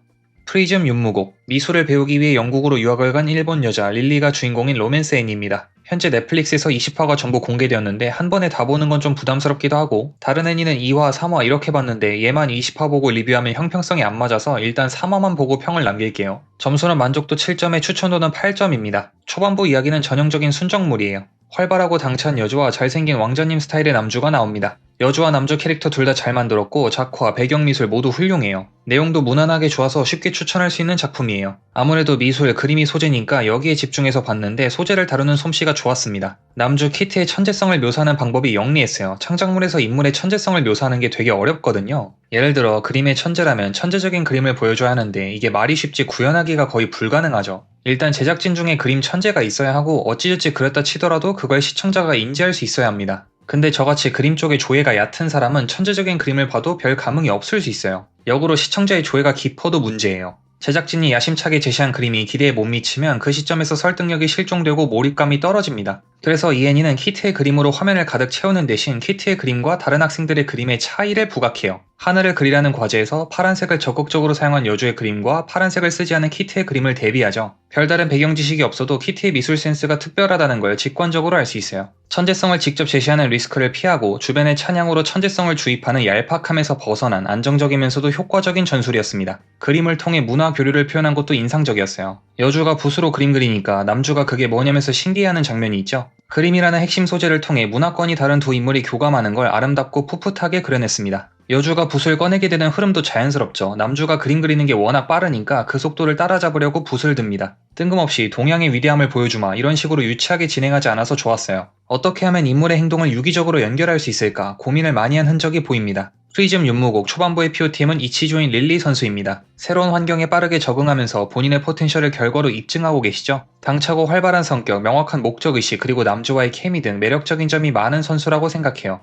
프리즘 윤무곡. 미술을 배우기 위해 영국으로 유학을 간 일본 여자 릴리가 주인공인 로맨스 애니입니다. 현재 넷플릭스에서 20화가 전부 공개되었는데 한 번에 다 보는 건 좀 부담스럽기도 하고 다른 애니는 2화, 3화 이렇게 봤는데 얘만 20화 보고 리뷰하면 형평성이 안 맞아서 일단 3화만 보고 평을 남길게요. 점수는 만족도 7점에 추천도는 8점입니다. 초반부 이야기는 전형적인 순정물이에요. 활발하고 당찬 여주와 잘생긴 왕자님 스타일의 남주가 나옵니다. 여주와 남주 캐릭터 둘 다 잘 만들었고 작화, 배경미술 모두 훌륭해요. 내용도 무난하게 좋아서 쉽게 추천할 수 있는 작품이에요. 아무래도 미술, 그림이 소재니까 여기에 집중해서 봤는데 소재를 다루는 솜씨가 좋았습니다. 남주 키트의 천재성을 묘사하는 방법이 영리했어요. 창작물에서 인물의 천재성을 묘사하는 게 되게 어렵거든요. 예를 들어 그림의 천재라면 천재적인 그림을 보여줘야 하는데 이게 말이 쉽지 구현하기가 거의 불가능하죠. 일단 제작진 중에 그림 천재가 있어야 하고 어찌저찌 그랬다 치더라도 그걸 시청자가 인지할 수 있어야 합니다. 근데 저같이 그림 쪽에 조예가 얕은 사람은 천재적인 그림을 봐도 별 감흥이 없을 수 있어요. 역으로 시청자의 조예가 깊어도 문제예요. 제작진이 야심차게 제시한 그림이 기대에 못 미치면 그 시점에서 설득력이 실종되고 몰입감이 떨어집니다. 그래서 이 애니는 키트의 그림으로 화면을 가득 채우는 대신 키트의 그림과 다른 학생들의 그림의 차이를 부각해요. 하늘을 그리라는 과제에서 파란색을 적극적으로 사용한 여주의 그림과 파란색을 쓰지 않은 키트의 그림을 대비하죠. 별다른 배경 지식이 없어도 키트의 미술 센스가 특별하다는 걸 직관적으로 알 수 있어요. 천재성을 직접 제시하는 리스크를 피하고 주변의 찬양으로 천재성을 주입하는 얄팍함에서 벗어난 안정적이면서도 효과적인 전술이었습니다. 그림을 통해 문화 교류를 표현한 것도 인상적이었어요. 여주가 붓으로 그림 그리니까 남주가 그게 뭐냐면서 신기해하는 장면이 있죠. 그림이라는 핵심 소재를 통해 문화권이 다른 두 인물이 교감하는 걸 아름답고 풋풋하게 그려냈습니다. 여주가 붓을 꺼내게 되는 흐름도 자연스럽죠. 남주가 그림 그리는 게 워낙 빠르니까 그 속도를 따라잡으려고 붓을 듭니다. 뜬금없이 동양의 위대함을 보여주마 이런 식으로 유치하게 진행하지 않아서 좋았어요. 어떻게 하면 인물의 행동을 유기적으로 연결할 수 있을까 고민을 많이 한 흔적이 보입니다. 프리즘 윤무곡 초반부의 POTM은 이치조인 릴리 선수입니다. 새로운 환경에 빠르게 적응하면서 본인의 포텐셜을 결과로 입증하고 계시죠. 당차고 활발한 성격, 명확한 목적의식 그리고 남주와의 케미 등 매력적인 점이 많은 선수라고 생각해요.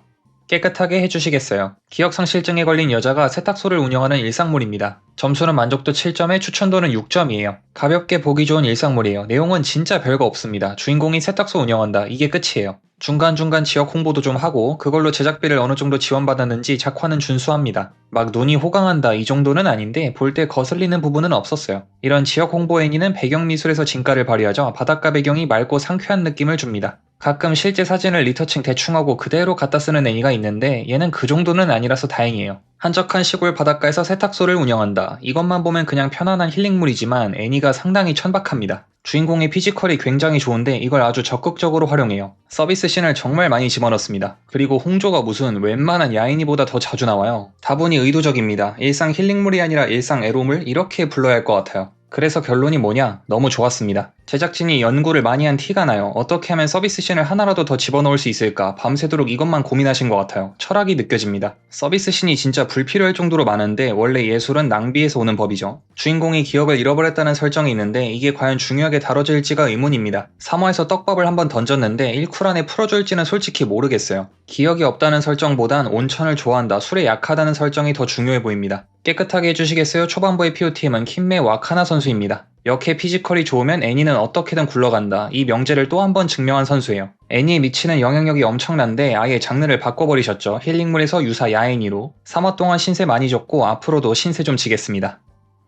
깨끗하게 해주시겠어요. 기억상실증에 걸린 여자가 세탁소를 운영하는 일상물입니다. 점수는 만족도 7점에 추천도는 6점이에요. 가볍게 보기 좋은 일상물이에요. 내용은 진짜 별거 없습니다. 주인공이 세탁소 운영한다. 이게 끝이에요. 중간중간 지역 홍보도 좀 하고 그걸로 제작비를 어느 정도 지원받았는지 작화는 준수합니다. 막 눈이 호강한다 이 정도는 아닌데 볼 때 거슬리는 부분은 없었어요. 이런 지역 홍보 애니는 배경미술에서 진가를 발휘하죠. 바닷가 배경이 맑고 상쾌한 느낌을 줍니다. 가끔 실제 사진을 리터칭 대충하고 그대로 갖다 쓰는 애니가 있는데 얘는 그 정도는 아니라서 다행이에요. 한적한 시골 바닷가에서 세탁소를 운영한다. 이것만 보면 그냥 편안한 힐링물이지만 애니가 상당히 천박합니다. 주인공의 피지컬이 굉장히 좋은데 이걸 아주 적극적으로 활용해요. 서비스 씬을 정말 많이 집어넣습니다. 그리고 홍조가 무슨 웬만한 야인이보다 더 자주 나와요. 다분히 의도적입니다. 일상 힐링물이 아니라 일상 에로물 이렇게 불러야 할 것 같아요. 그래서 결론이 뭐냐? 너무 좋았습니다. 제작진이 연구를 많이 한 티가 나요. 어떻게 하면 서비스 씬을 하나라도 더 집어넣을 수 있을까? 밤새도록 이것만 고민하신 것 같아요. 철학이 느껴집니다. 서비스 씬이 진짜 불필요할 정도로 많은데 원래 예술은 낭비에서 오는 법이죠. 주인공이 기억을 잃어버렸다는 설정이 있는데 이게 과연 중요하게 다뤄질지가 의문입니다. 3화에서 떡밥을 한번 던졌는데 1쿨 안에 풀어줄지는 솔직히 모르겠어요. 기억이 없다는 설정보단 온천을 좋아한다, 술에 약하다는 설정이 더 중요해 보입니다. 깨끗하게 해주시겠어요? 초반부의 POTM은 킴메 와카나 선수입니다. 역해 피지컬이 좋으면 애니는 어떻게든 굴러간다. 이 명제를 또 한 번 증명한 선수예요. 애니에 미치는 영향력이 엄청난데 아예 장르를 바꿔버리셨죠. 힐링물에서 유사 야애니로. 3화 동안 신세 많이 줬고 앞으로도 신세 좀 지겠습니다.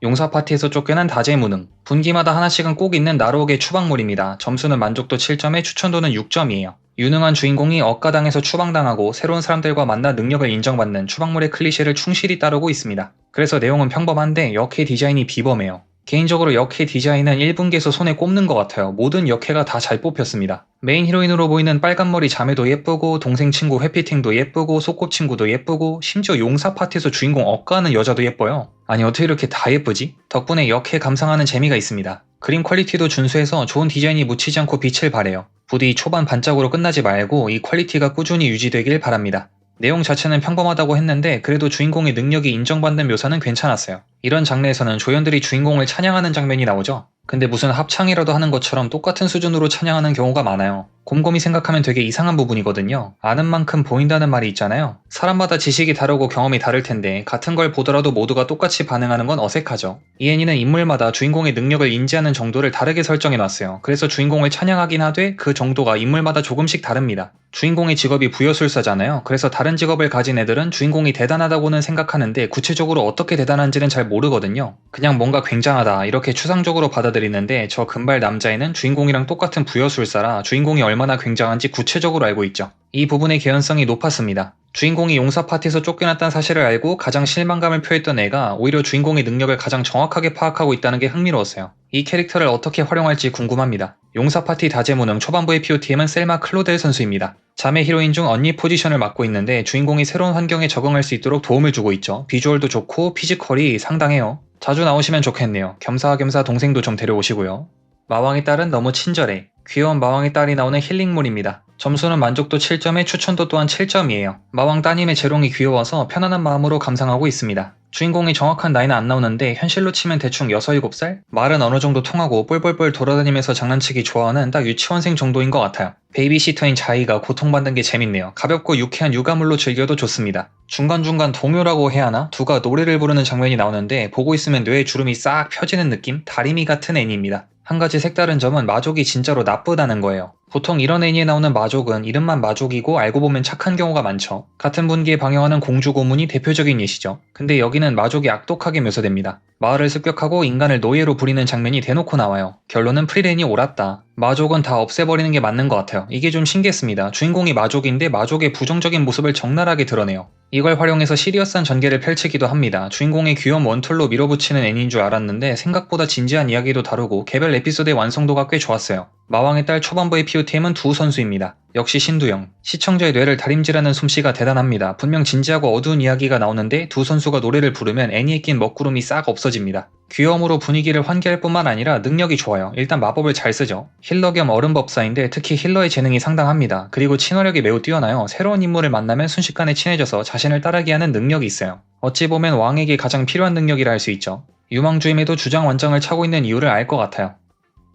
용사 파티에서 쫓겨난 다재무능. 분기마다 하나씩은 꼭 있는 나루옥의 추방물입니다. 점수는 만족도 7점에 추천도는 6점이에요. 유능한 주인공이 억가당해서 추방당하고 새로운 사람들과 만나 능력을 인정받는 추방물의 클리셰를 충실히 따르고 있습니다. 그래서 내용은 평범한데 역해 디자인이 비범해요. 개인적으로 역해 디자인은 1분기에서 손에 꼽는 것 같아요. 모든 역해가 다 잘 뽑혔습니다. 메인 히로인으로 보이는 빨간머리 자매도 예쁘고 동생 친구 회피팅도 예쁘고 소꿉친구도 예쁘고 심지어 용사 파티에서 주인공 억가하는 여자도 예뻐요. 아니 어떻게 이렇게 다 예쁘지? 덕분에 역해 감상하는 재미가 있습니다. 그림 퀄리티도 준수해서 좋은 디자인이 묻히지 않고 빛을 발해요. 부디 초반 반짝으로 끝나지 말고 이 퀄리티가 꾸준히 유지되길 바랍니다. 내용 자체는 평범하다고 했는데 그래도 주인공의 능력이 인정받는 묘사는 괜찮았어요. 이런 장르에서는 조연들이 주인공을 찬양하는 장면이 나오죠. 근데 무슨 합창이라도 하는 것처럼 똑같은 수준으로 찬양하는 경우가 많아요. 곰곰이 생각하면 되게 이상한 부분이거든요. 아는 만큼 보인다는 말이 있잖아요. 사람마다 지식이 다르고 경험이 다를 텐데 같은 걸 보더라도 모두가 똑같이 반응하는 건 어색하죠. 이 애니는 인물마다 주인공의 능력을 인지하는 정도를 다르게 설정해놨어요. 그래서 주인공을 찬양하긴 하되 그 정도가 인물마다 조금씩 다릅니다. 주인공의 직업이 부여술사잖아요. 그래서 다른 직업을 가진 애들은 주인공이 대단하다고는 생각하는데 구체적으로 어떻게 대단한지는 잘 모르거든요. 그냥 뭔가 굉장하다 이렇게 추상적으로 받아들이는데 저 금발 남자애는 주인공이랑 똑같은 부여술사라 주인공이 얼마나 굉장한지 구체적으로 알고 있죠. 이 부분의 개연성이 높았습니다. 주인공이 용사 파티에서 쫓겨났다는 사실을 알고 가장 실망감을 표했던 애가 오히려 주인공의 능력을 가장 정확하게 파악하고 있다는 게 흥미로웠어요. 이 캐릭터를 어떻게 활용할지 궁금합니다. 용사 파티 다재무능 초반부의 POTM은 셀마 클로델 선수입니다. 자매 히로인 중 언니 포지션을 맡고 있는데 주인공이 새로운 환경에 적응할 수 있도록 도움을 주고 있죠. 비주얼도 좋고 피지컬이 상당해요. 자주 나오시면 좋겠네요. 겸사겸사 동생도 좀 데려오시고요. 마왕의 딸은 너무 친절해. 귀여운 마왕의 딸이 나오는 힐링물입니다. 점수는 만족도 7점에 추천도 또한 7점이에요. 마왕 따님의 재롱이 귀여워서 편안한 마음으로 감상하고 있습니다. 주인공이 정확한 나이는 안 나오는데 현실로 치면 대충 6, 7살? 말은 어느 정도 통하고 뻘뻘뻘 돌아다니면서 장난치기 좋아하는 딱 유치원생 정도인 것 같아요. 베이비시터인 자이가 고통받는 게 재밌네요. 가볍고 유쾌한 육아물로 즐겨도 좋습니다. 중간중간 동요라고 해야 하나? 두가 노래를 부르는 장면이 나오는데 보고 있으면 뇌에 주름이 싹 펴지는 느낌? 다리미 같은 애니입니다. 한 가지 색다른 점은 마족이 진짜로 나쁘다는 거예요. 보통 이런 애니에 나오는 마족은 이름만 마족이고 알고 보면 착한 경우가 많죠. 같은 분기에 방영하는 공주 고문이 대표적인 예시죠. 근데 여기는 마족이 악독하게 묘사됩니다. 마을을 습격하고 인간을 노예로 부리는 장면이 대놓고 나와요. 결론은 프리렌이 옳았다. 마족은 다 없애버리는 게 맞는 것 같아요. 이게 좀 신기했습니다. 주인공이 마족인데 마족의 부정적인 모습을 적나라하게 드러내요. 이걸 활용해서 시리어스한 전개를 펼치기도 합니다. 주인공의 귀여운 원툴로 밀어붙이는 애니인 줄 알았는데 생각보다 진지한 이야기도 다루고 개별 에피소드의 완성도가 꽤 좋았어요. 마왕의 딸 초반부의 POTM은 두 선수입니다. 역시 신두영. 시청자의 뇌를 다림질하는 솜씨가 대단합니다. 분명 진지하고 어두운 이야기가 나오는데 두 선수가 노래를 부르면 애니에 낀 먹구름이 싹 없어집니다. 귀여움으로 분위기를 환기할 뿐만 아니라 능력이 좋아요. 일단 마법을 잘 쓰죠. 힐러 겸 얼음법사인데 특히 힐러의 재능이 상당합니다. 그리고 친화력이 매우 뛰어나요. 새로운 인물을 만나면 순식간에 친해져서 자신을 따르게 하는 능력이 있어요. 어찌 보면 왕에게 가장 필요한 능력이라 할 수 있죠. 유망주임에도 주장 완장을 차고 있는 이유를 알 것 같아요.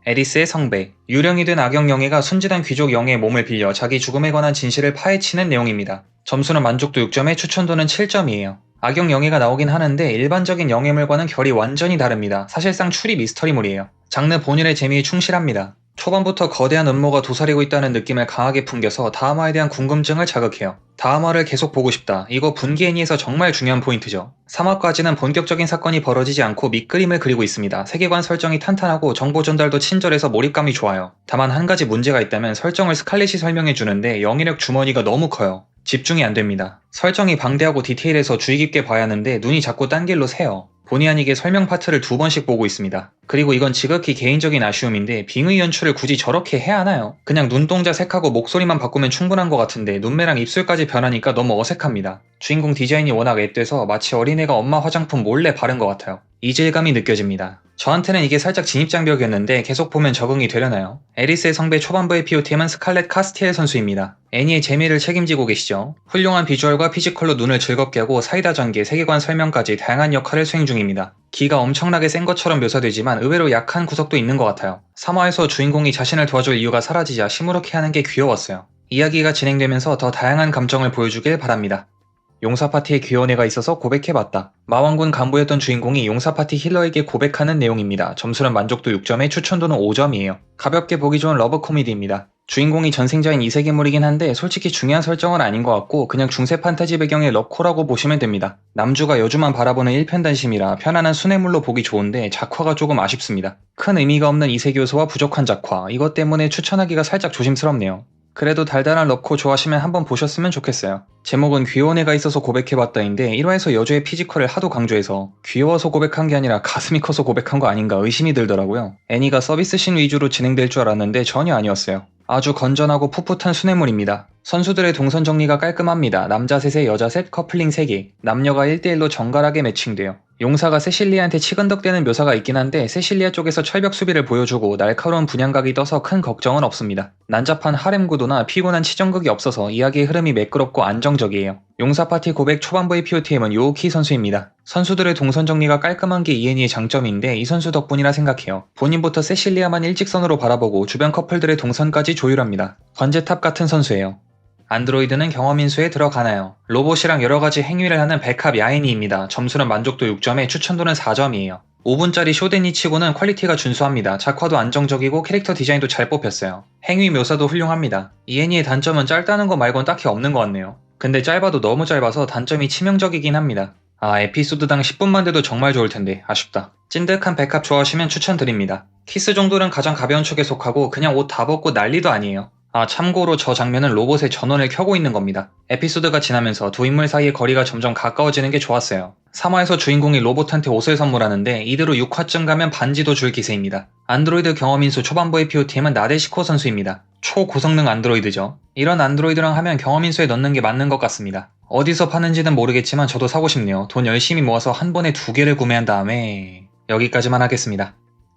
에리스의 성배. 유령이 된 악역 영예가 순진한 귀족 영예의 몸을 빌려 자기 죽음에 관한 진실을 파헤치는 내용입니다. 점수는 만족도 6점에 추천도는 7점이에요. 악역 영예가 나오긴 하는데 일반적인 영예물과는 결이 완전히 다릅니다. 사실상 추리 미스터리물이에요. 장르 본연의 재미에 충실합니다. 초반부터 거대한 음모가 도사리고 있다는 느낌을 강하게 풍겨서 다음화에 대한 궁금증을 자극해요. 다음화를 계속 보고 싶다. 이거 분기 애니에서 정말 중요한 포인트죠. 3화까지는 본격적인 사건이 벌어지지 않고 밑그림을 그리고 있습니다. 세계관 설정이 탄탄하고 정보 전달도 친절해서 몰입감이 좋아요. 다만 한 가지 문제가 있다면 설정을 스칼렛이 설명해 주는데 영예력 주머니가 너무 커요. 집중이 안 됩니다. 설정이 방대하고 디테일해서 주의 깊게 봐야 하는데 눈이 자꾸 딴 길로 새요. 본의 아니게 설명 파트를 2번씩 보고 있습니다. 그리고 이건 지극히 개인적인 아쉬움인데 빙의 연출을 굳이 저렇게 해야 하나요? 그냥 눈동자 색하고 목소리만 바꾸면 충분한 것 같은데 눈매랑 입술까지 변하니까 너무 어색합니다. 주인공 디자인이 워낙 앳돼서 마치 어린애가 엄마 화장품 몰래 바른 것 같아요. 이질감이 느껴집니다. 저한테는 이게 살짝 진입장벽이었는데 계속 보면 적응이 되려나요? 에리스의 성배 초반부의 POTM은 스칼렛 카스티엘 선수입니다. 애니의 재미를 책임지고 계시죠. 훌륭한 비주얼과 피지컬로 눈을 즐겁게 하고 사이다 전개, 세계관 설명까지 다양한 역할을 수행 중입니다. 기가 엄청나게 센 것처럼 묘사되지만 의외로 약한 구석도 있는 것 같아요. 3화에서 주인공이 자신을 도와줄 이유가 사라지자 시무룩해 하는 게 귀여웠어요. 이야기가 진행되면서 더 다양한 감정을 보여주길 바랍니다. 용사파티에 귀여운 애가 있어서 고백해봤다. 마왕군 간부였던 주인공이 용사파티 힐러에게 고백하는 내용입니다. 점수는 만족도 6점에 추천도는 5점이에요. 가볍게 보기 좋은 러브 코미디입니다. 주인공이 전생자인 이세계물이긴 한데 솔직히 중요한 설정은 아닌 것 같고 그냥 중세 판타지 배경의 러코라고 보시면 됩니다. 남주가 여주만 바라보는 일편단심이라 편안한 순애물로 보기 좋은데 작화가 조금 아쉽습니다. 큰 의미가 없는 이세계 요소와 부족한 작화, 이것 때문에 추천하기가 살짝 조심스럽네요. 그래도 달달한 러코 좋아하시면 한번 보셨으면 좋겠어요. 제목은 귀여운 애가 있어서 고백해봤다인데 1화에서 여주의 피지컬을 하도 강조해서 귀여워서 고백한 게 아니라 가슴이 커서 고백한 거 아닌가 의심이 들더라고요. 애니가 서비스씬 위주로 진행될 줄 알았는데 전혀 아니었어요. 아주 건전하고 풋풋한 수뇌물입니다. 선수들의 동선 정리가 깔끔합니다. 남자 셋에 여자 셋, 커플링 3개. 남녀가 1대1로 정갈하게 매칭돼요. 용사가 세실리아한테 치근덕대는 묘사가 있긴 한데 세실리아 쪽에서 철벽 수비를 보여주고 날카로운 분향각이 떠서 큰 걱정은 없습니다. 난잡한 하렘 구도나 피곤한 치정극이 없어서 이야기의 흐름이 매끄럽고 안정적이에요. 용사 파티 고백 초반부의 POTM은 요오키 선수입니다. 선수들의 동선 정리가 깔끔한 게 이애니의 장점인데 이 선수 덕분이라 생각해요. 본인부터 세실리아만 일직선으로 바라보고 주변 커플들의 동선까지 조율합니다. 관제탑 같은 선수예요. 안드로이드는 경험인수에 들어가나요? 로봇이랑 여러가지 행위를 하는 백합 야인이입니다. 점수는 만족도 6점에 추천도는 4점이에요. 5분짜리 쇼데니 치고는 퀄리티가 준수합니다. 작화도 안정적이고 캐릭터 디자인도 잘 뽑혔어요. 행위 묘사도 훌륭합니다. 이 애니의 단점은 짧다는 거 말곤 딱히 없는 것 같네요. 근데 짧아도 너무 짧아서 단점이 치명적이긴 합니다. 에피소드당 10분만 돼도 정말 좋을 텐데 아쉽다. 찐득한 백합 좋아하시면 추천드립니다. 키스 정도는 가장 가벼운 축에 속하고 그냥 옷 다 벗고 난리도 아니에요. 참고로 저 장면은 로봇의 전원을 켜고 있는 겁니다. 에피소드가 지나면서 두 인물 사이의 거리가 점점 가까워지는 게 좋았어요. 3화에서 주인공이 로봇한테 옷을 선물하는데 이대로 6화쯤 가면 반지도 줄 기세입니다. 안드로이드 경험인수 초반부의 POTM은 나데시코 선수입니다. 초고성능 안드로이드죠. 이런 안드로이드랑 하면 경험인수에 넣는 게 맞는 것 같습니다. 어디서 파는지는 모르겠지만 저도 사고 싶네요. 돈 열심히 모아서 한 번에 2개를 구매한 다음에 여기까지만 하겠습니다.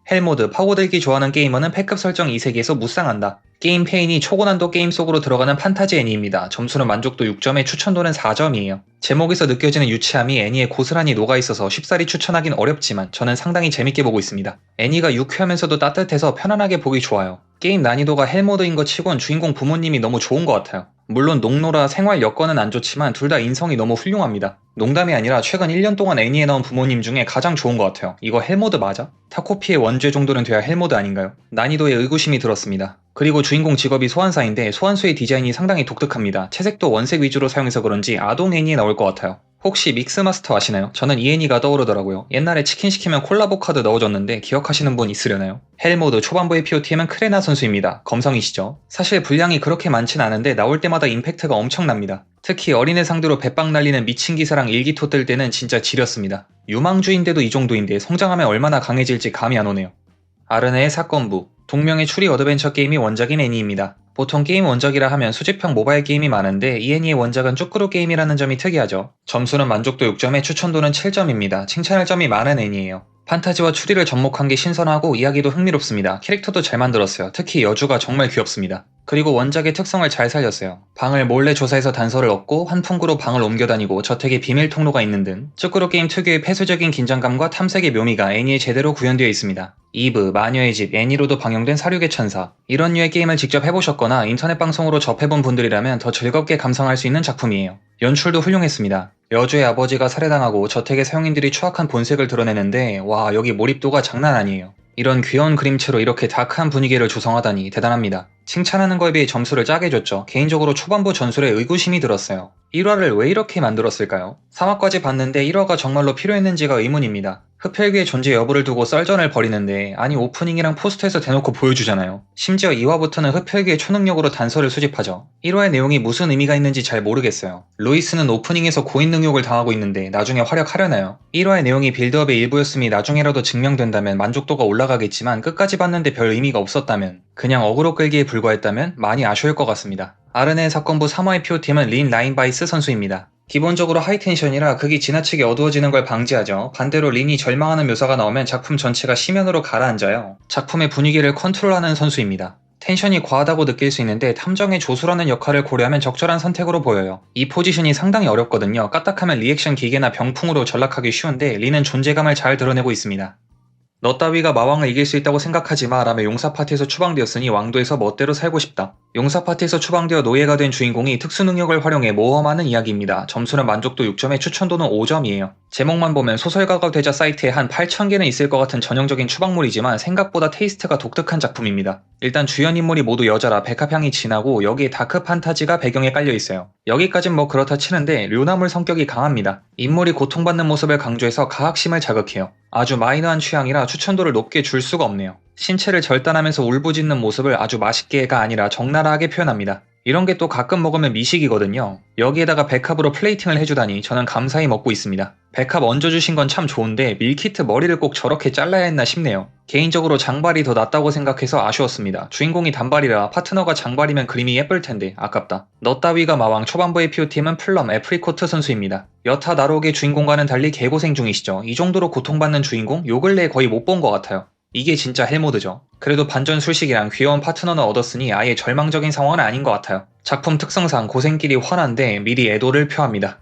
헬모드, 파고들기 좋아하는 게이머는 패급 설정 이 세계에서 무쌍한다. 게임 페인이 초고난도 게임 속으로 들어가는 판타지 애니입니다. 점수는 만족도 6점에 추천도는 4점이에요. 제목에서 느껴지는 유치함이 애니에 고스란히 녹아있어서 쉽사리 추천하긴 어렵지만 저는 상당히 재밌게 보고 있습니다. 애니가 유쾌하면서도 따뜻해서 편안하게 보기 좋아요. 게임 난이도가 헬모드인 것 치곤 주인공 부모님이 너무 좋은 것 같아요. 물론 농노라 생활 여건은 안 좋지만 둘 다 인성이 너무 훌륭합니다. 농담이 아니라 최근 1년 동안 애니에 나온 부모님 중에 가장 좋은 것 같아요. 이거 헬모드 맞아? 타코피의 원죄 정도는 돼야 헬모드 아닌가요? 난이도에 의구심이 들었습니다. 그리고 주인공 직업이 소환사인데 소환수의 디자인이 상당히 독특합니다. 채색도 원색 위주로 사용해서 그런지 아동 애니에 나올 것 같아요. 혹시 믹스마스터 아시나요? 저는 이 애니가 떠오르더라고요. 옛날에 치킨 시키면 콜라보 카드 넣어줬는데 기억하시는 분 있으려나요? 헬모드 초반부의 POTM은 크레나 선수입니다. 검성이시죠? 사실 분량이 그렇게 많진 않은데 나올 때마다 임팩트가 엄청납니다. 특히 어린애 상대로 배빵 날리는 미친 기사랑 일기토 뜰 때는 진짜 지렸습니다. 유망주인데도 이 정도인데 성장하면 얼마나 강해질지 감이 안 오네요. 아르네의 사건부. 동명의 추리 어드벤처 게임이 원작인 애니입니다. 보통 게임 원작이라 하면 수집형 모바일 게임이 많은데 이 애니의 원작은 쭈꾸루 게임이라는 점이 특이하죠. 점수는 만족도 6점에 추천도는 7점입니다. 칭찬할 점이 많은 애니예요. 판타지와 추리를 접목한 게 신선하고 이야기도 흥미롭습니다. 캐릭터도 잘 만들었어요. 특히 여주가 정말 귀엽습니다. 그리고 원작의 특성을 잘 살렸어요. 방을 몰래 조사해서 단서를 얻고 환풍구로 방을 옮겨다니고 저택에 비밀 통로가 있는 등 쭈꾸루 게임 특유의 폐쇄적인 긴장감과 탐색의 묘미가 애니에 제대로 구현되어 있습니다. 이브, 마녀의 집, 애니로도 방영된 사륙의 천사 이런 류의 게임을 직접 해보셨거나 인터넷 방송으로 접해본 분들이라면 더 즐겁게 감상할 수 있는 작품이에요. 연출도 훌륭했습니다. 여주의 아버지가 살해당하고 저택의 서양인들이 추악한 본색을 드러내는데 와 여기 몰입도가 장난 아니에요. 이런 귀여운 그림체로 이렇게 다크한 분위기를 조성하다니 대단합니다. 칭찬하는 거에 비해 점수를 짜게 줬죠. 개인적으로 초반부 전술에 의구심이 들었어요. 1화를 왜 이렇게 만들었을까요? 3화까지 봤는데 1화가 정말로 필요했는지가 의문입니다. 흡혈귀의 존재 여부를 두고 썰전을 벌이는데 아니 오프닝이랑 포스터에서 대놓고 보여주잖아요. 심지어 2화부터는 흡혈귀의 초능력으로 단서를 수집하죠. 1화의 내용이 무슨 의미가 있는지 잘 모르겠어요. 로이스는 오프닝에서 고인 능욕을 당하고 있는데 나중에 활약하려나요? 1화의 내용이 빌드업의 일부였음이 나중에라도 증명된다면 만족도가 올라가겠지만 끝까지 봤는데 별 의미가 없었다면 그냥 어그로 끌기에 불과했다면 많이 아쉬울 것 같습니다. 아르네 사건부 3화의 PO팀은 린 라인바이스 선수입니다. 기본적으로 하이텐션이라 극이 지나치게 어두워지는 걸 방지하죠. 반대로 린이 절망하는 묘사가 나오면 작품 전체가 심연으로 가라앉아요. 작품의 분위기를 컨트롤하는 선수입니다. 텐션이 과하다고 느낄 수 있는데 탐정의 조수라는 역할을 고려하면 적절한 선택으로 보여요. 이 포지션이 상당히 어렵거든요. 까딱하면 리액션 기계나 병풍으로 전락하기 쉬운데 린은 존재감을 잘 드러내고 있습니다. 너 따위가 마왕을 이길 수 있다고 생각하지 마 라며 용사 파티에서 추방되었으니 왕도에서 멋대로 살고 싶다. 용사 파티에서 추방되어 노예가 된 주인공이 특수능력을 활용해 모험하는 이야기입니다. 점수는 만족도 6점에 추천도는 5점이에요. 제목만 보면 소설가가 되자 사이트에 한 8,000개는 있을 것 같은 전형적인 추방물이지만 생각보다 테이스트가 독특한 작품입니다. 일단 주연 인물이 모두 여자라 백합향이 진하고 여기에 다크 판타지가 배경에 깔려있어요. 여기까진 뭐 그렇다 치는데 류나물 성격이 강합니다. 인물이 고통받는 모습을 강조해서 가학심을 자극해요. 아주 마이너한 취향이라 추천도를 높게 줄 수가 없네요. 신체를 절단하면서 울부짖는 모습을 아주 맛있게가 아니라 적나라하게 표현합니다. 이런 게 또 가끔 먹으면 미식이거든요. 여기에다가 백합으로 플레이팅을 해주다니 저는 감사히 먹고 있습니다. 백합 얹어주신 건 참 좋은데 밀키트 머리를 꼭 저렇게 잘라야 했나 싶네요. 개인적으로 장발이 더 낫다고 생각해서 아쉬웠습니다. 주인공이 단발이라 파트너가 장발이면 그림이 예쁠 텐데 아깝다. 너 따위가 마왕 초반부의 PO팀은 플럼 애프리코트 선수입니다. 여타 나록의 주인공과는 달리 개고생 중이시죠. 이 정도로 고통받는 주인공 요 근래에 거의 못 본 것 같아요. 이게 진짜 헬모드죠. 그래도 반전 술식이랑 귀여운 파트너는 얻었으니 아예 절망적인 상황은 아닌 것 같아요. 작품 특성상 고생길이 환한데 미리 애도를 표합니다.